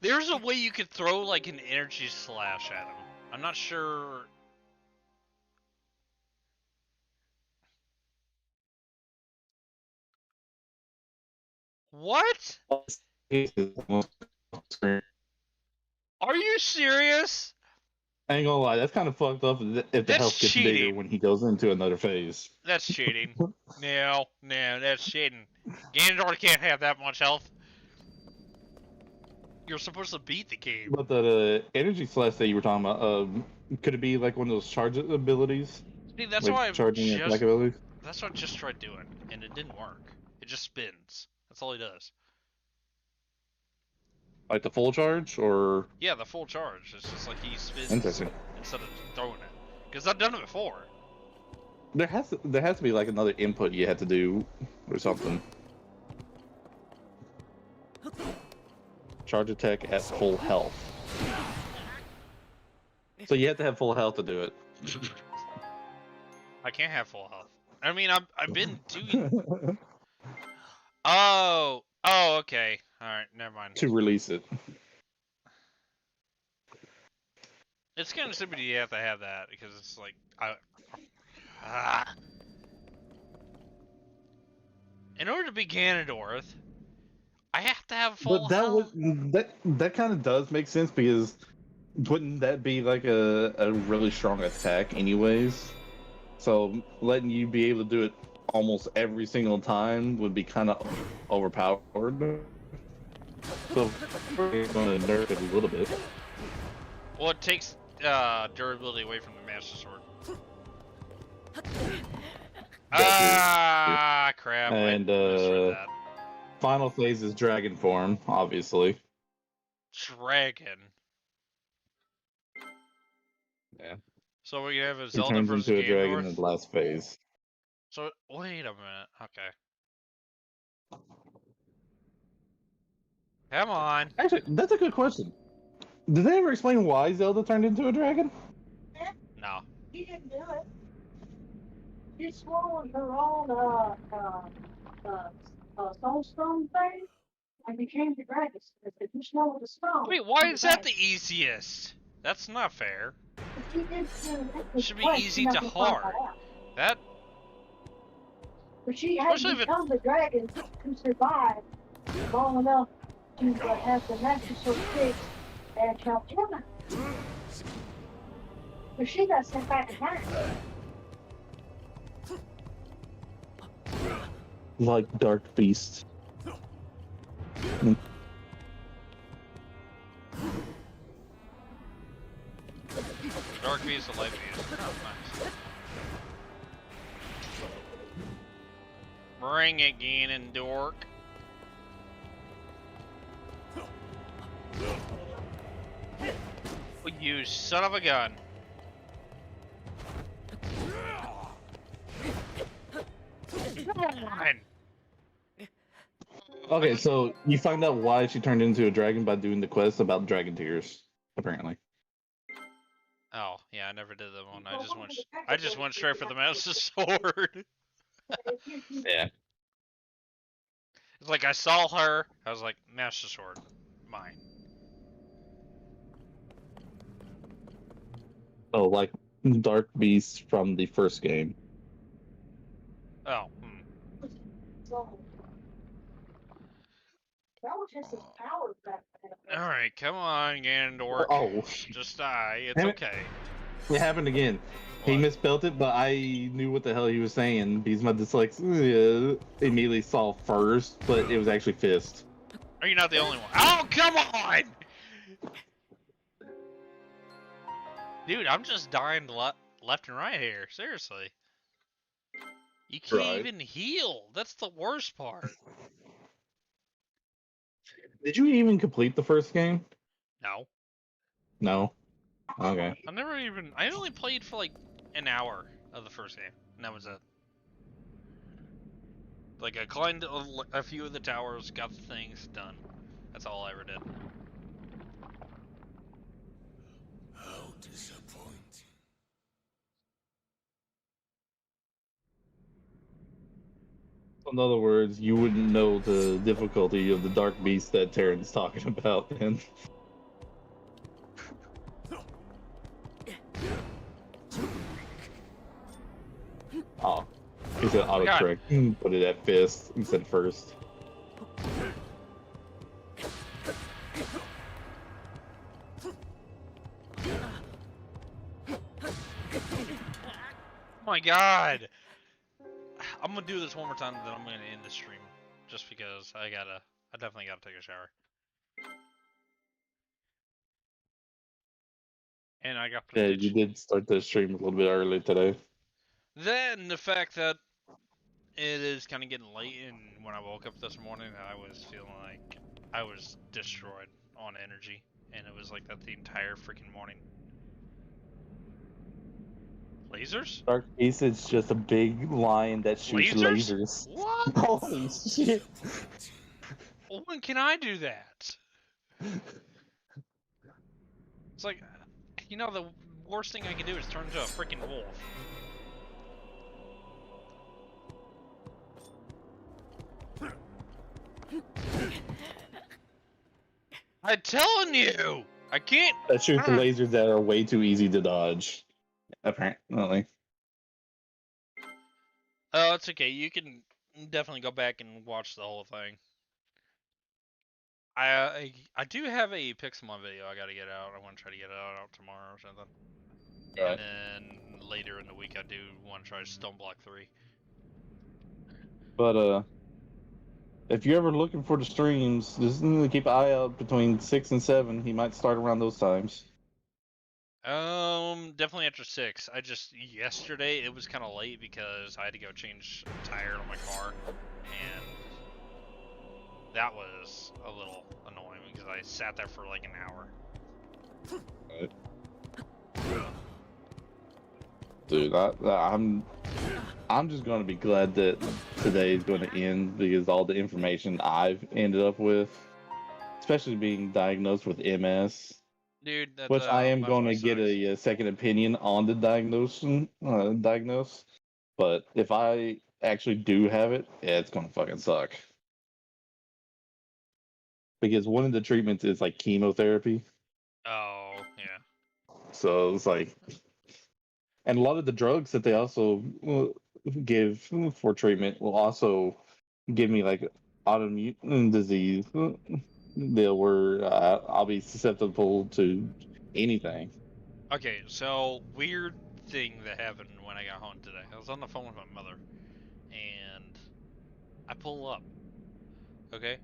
There's a way you could throw like an energy slash at him. I'm not sure. What? Are you serious? I ain't gonna lie, that's kind of fucked up if the That's health gets bigger cheating. when he goes into another phase. That's cheating. No, that's cheating. Ganondorf can't have that much health. You're supposed to beat the game. But the energy slash that you were talking about, could it be like one of those charge abilities? See, that's Like why I've charging just attack abilities? that's what I just tried doing, and it didn't work. It just spins. That's all he does. Like the full charge, or Yeah, the full charge. It's just like he spins interesting. instead of throwing it. Because I've done it before. There has to be like another input you had to do or something. Charge attack at full health. So you have to have full health to do it. I can't have full health. I mean, I've been doing. Oh, okay. All right, never mind. To release it. It's kind of stupid you have to have that because it's like in order to be Ganondorf, I have to have full But that health. that kind of does make sense, because wouldn't that be like a really strong attack anyways? So letting you be able to do it almost every single time would be kind of overpowered. So we're going to nerf it a little bit. Well, it takes durability away from the Master Sword. Ah, crap. And I misread that. final phase is dragon form, obviously. Dragon. Yeah. So we're gonna have a He Zelda turns versus into a dragon in Ganondorf. the last phase. So wait a minute. Okay. Come on. Actually, that's a good question. Did they ever explain why Zelda turned into a dragon? No. He didn't do it. She swallowed her own soul stone thing and became the dragon. If you swallow the stone. Wait, why is that the easiest? That's not fair. Should be easy to hard. That. But she had Especially if it- become the dragon to survive long enough to have the Master Sword fixed and help him. But she got sent back to time. Like Dark Beast. Dark beast or light beast. Oh, nice. Bring it, Ganondorf. Oh, you son of a gun. Come on. Okay, so you find out why she turned into a dragon by doing the quest about dragon tears, apparently. Oh, yeah, I never did that one. I just went straight for the Master Sword. Yeah. It's like I saw her, I was like, Master Sword, mine. Oh, like Dark Beast from the first game. Oh, Alright, come on, Ganondorf. Oh, Just die. It's Damn it. okay. it happened again. He What? misspelled it, but I knew what the hell he was saying because my dyslexia immediately saw first, but it was actually fist. Are you not the only one? Oh, come on! Dude, I'm just dying left and right here. Seriously. You can't Right. even heal. That's the worst part. Did you even complete the first game? No. No. Okay. I only played for like an hour of the first game, and that was it. Like, I climbed a few of the towers, got the things done. That's all I ever did. How disappointing. In other words, you wouldn't know the difficulty of the Dark Beast that Terran's talking about, then. Oh, he said auto God. correct. Put it at fist instead of first. Oh my god! I'm gonna do this one more time, then I'm gonna end the stream. Just because I definitely gotta take a shower. And I got Yeah, to you did start the stream a little bit early today. Then the fact that it is kind of getting late, and when I woke up this morning, I was feeling like I was destroyed on energy, and it was like that the entire freaking morning. Lasers? Dark Beast is just a big lion that shoots lasers. What? Holy shit! Well, when can I do that? It's like, you know, the worst thing I can do is turn into a freaking wolf. I'm telling you! I can't. That shoots lasers that are way too easy to dodge. Apparently. Oh, it's okay. You can definitely go back and watch the whole thing. I do have a Pixelmon video I gotta get out. I want to try to get it out tomorrow or something. Right. And then later in the week, I do want to try Stone Block 3. But if you're ever looking for the streams, just keep an eye out between 6 and 7. He might start around those times. Definitely after 6. Yesterday it was kind of late because I had to go change a tire on my car, and that was a little annoying because I sat there for like an hour. Right. Dude, I'm just going to be glad that today is going to end because all the information I've ended up with, especially being diagnosed with MS, Dude, that, which I am that going to fucking get sucks. a second opinion on the diagnose. But if I actually do have it, yeah, it's going to fucking suck. Because one of the treatments is like chemotherapy. Oh, yeah. So it's like, and a lot of the drugs that they also give for treatment will also give me like autoimmune disease. Where I'll be susceptible to anything. Okay, so weird thing that happened when I got home today. I was on the phone with my mother, and I pull up. Okay,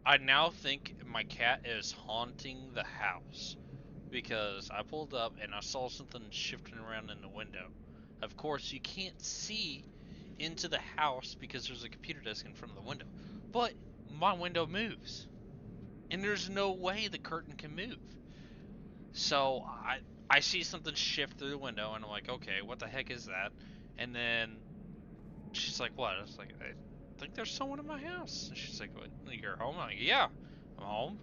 I now think my cat is haunting the house because I pulled up and I saw something shifting around in the window. Of course, you can't see into the house because there's a computer desk in front of the window, but my window moves, and there's no way the curtain can move. So I see something shift through the window, and I'm like, okay, what the heck is that? And then she's like, what? I was like, I think there's someone in my house. And she's like, what? You're home? I'm like, yeah, I'm home.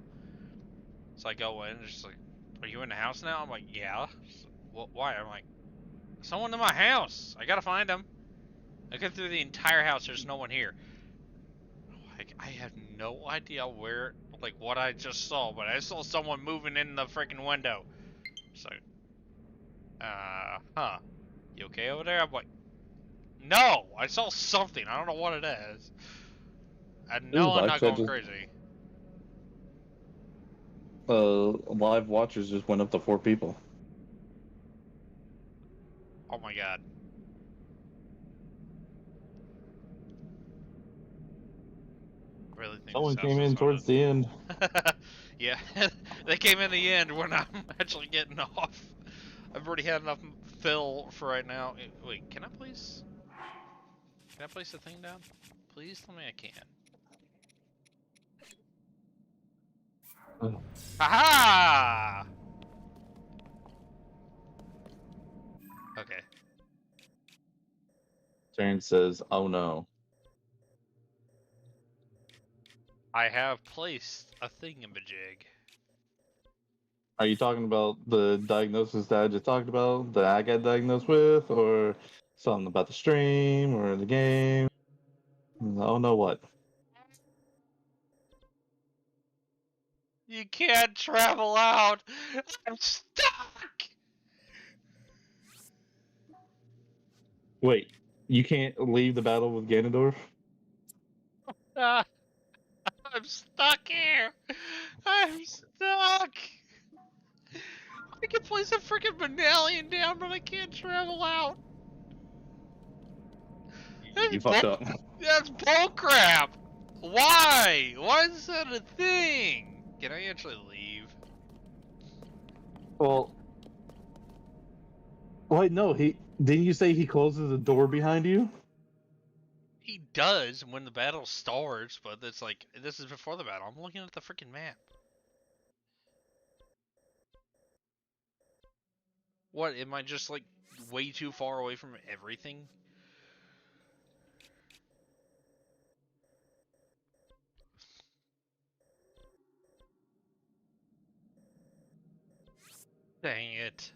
So I go in, and she's like, are you in the house now? I'm like, yeah. She's like, what? Why? I'm like, someone in my house. I gotta find them. I go through the entire house. There's no one here. Like, I have no idea where, like, what I just saw, but I saw someone moving in the freaking window. So, huh. You okay over there? I'm like, no, I saw something. I don't know what it is. I know I'm Live not chat going just crazy. live watchers just went up to 4 people. Oh my god. I really think this Someone house came is in towards haunted. the end. Yeah, they came in the end when I'm actually getting off. I've already had enough fill for right now. Wait, can I please? Can I place the thing down? Please tell me I can. Aha! Okay. Terrence says, "Oh no." I have placed a thingamajig. Are you talking about the diagnosis that I just talked about, that I got diagnosed with, or something about the stream or the game? Oh no, what? You can't travel out! I'm stuck! Wait, you can't leave the battle with Ganondorf? Ah, I'm stuck here! I'm stuck! I can place a freaking medallion down, but I can't travel out! That's You fucked bull. up. That's bullcrap. Why? Why is that a thing? Can I actually leave? Well, wait, no. He didn't you say he closes the door behind you? He does when the battle starts, but it's like this is before the battle. I'm looking at the freaking map. What? Am I just like way too far away from everything? Dang it!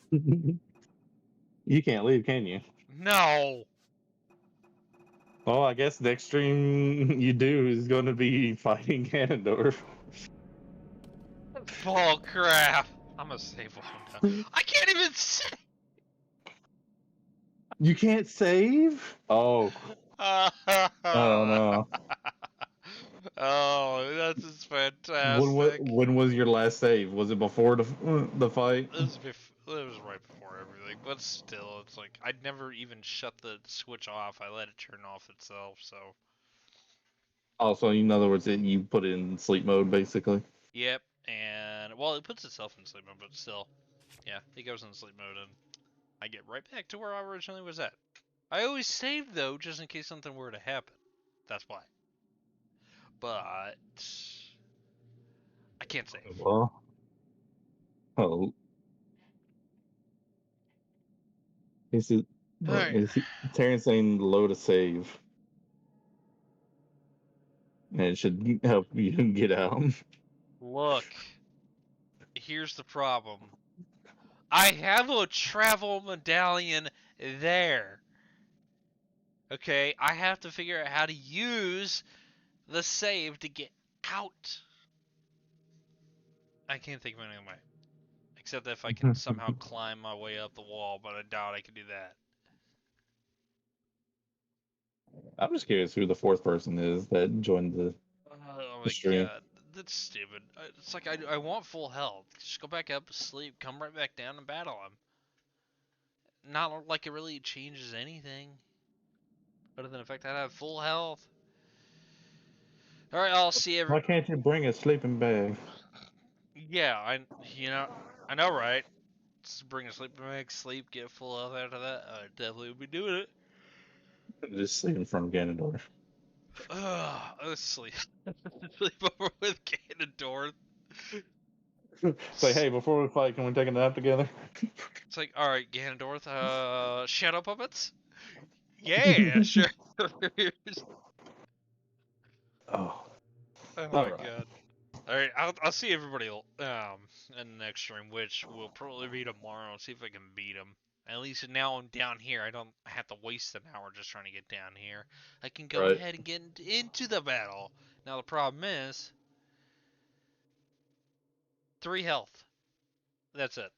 You can't leave, can you? No. Well, I guess next stream you do is going to be fighting Ganondorf. Bullcrap. I'm gonna save one now. I can't even say. You can't save? Oh, oh no. Oh, that's just When fantastic. when was your last save? Was it before the fight? It was right before everything, but still, it's like I'd never even shut the switch off. I let it turn off itself. So, Also, in other words, you put it in sleep mode, basically. yep. And well, it puts itself in sleep mode, but still, yeah, it goes in sleep mode, and I get right back to where I originally was at. I always save though, just in case something were to happen. That's why. But I can't save. Well, oh, is it? All right. Is he, Terrence saying load a save, and it should help you get out. Look, here's the problem. I have a travel medallion there. Okay, I have to figure out how to use the save to get out. I can't think of any way. Except if I can somehow climb my way up the wall, but I doubt I can do that. I'm just curious who the fourth person is that joined Oh the my stream. god, that's stupid. It's like I want full health. Just go back up, sleep, come right back down and battle him. Not like it really changes anything. Other than the fact that I have full health. All right, I'll see Why can't you bring a sleeping bag? Yeah, I know, right? Just bring a sleeping bag, sleep, get full of after that. I definitely would be doing it. Just sleep in front of Ganondorf. Let's sleep. Sleep over with Ganondorf. It's like, hey, before we fight, can we take a nap together? It's like, all right, Ganondorf. Shadow puppets. Yeah, sure. Oh, Oh all my right. god. All right, I'll see everybody in the next stream, which will probably be tomorrow. See if I can beat them. At least now I'm down here. I don't have to waste an hour just trying to get down here. I can go Right. ahead and get into the battle. Now the problem is 3 health. That's it.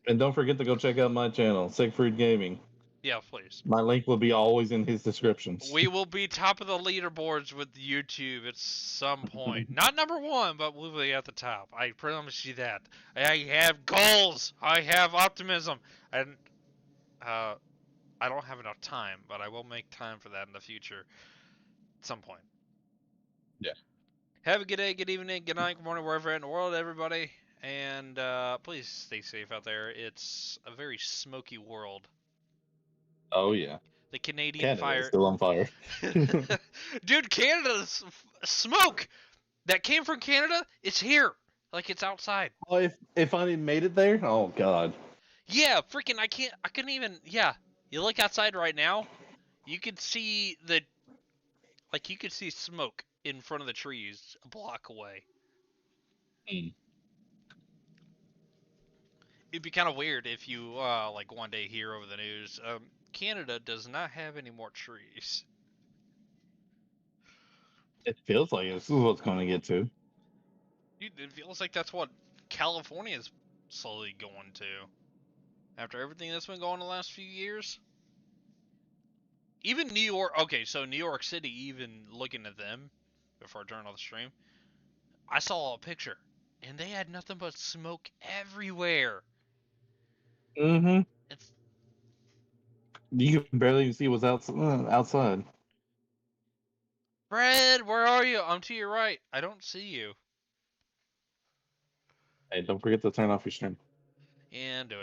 And don't forget to go check out my channel, Siegfried Gaming. Yeah, please. My link will be always in his descriptions. We will be top of the leaderboards with YouTube at some point. Not number one, but we'll be at the top. I promise you that. I have goals. I have optimism, and uh, I don't have enough time, but I will make time for that in the future at some point. Yeah. Have a good day, good evening, good night, good morning, wherever in the world, everybody. And please stay safe out there. It's a very smoky world. Oh yeah. The Canadian Canada is fire. still on fire. Dude, Canada's smoke that came from Canada, it's here. Like it's outside. Oh, if I made it there, oh god. Yeah, freaking I couldn't even yeah. You look outside right now, you could see you could see smoke in front of the trees a block away. Mm. It'd be kind of weird if you like one day hear over the news, Canada does not have any more trees. It feels like this is what's going to get to. Dude, it feels like that's what California is slowly going to. After everything that's been going on the last few years. Even New York, okay, so New York City, even looking at them before I turned on the stream, I saw a picture and they had nothing but smoke everywhere. Mm-hmm. It's You can barely even see what's outside. Fred, where are you? I'm to your right. I don't see you. Hey, don't forget to turn off your stream. And doing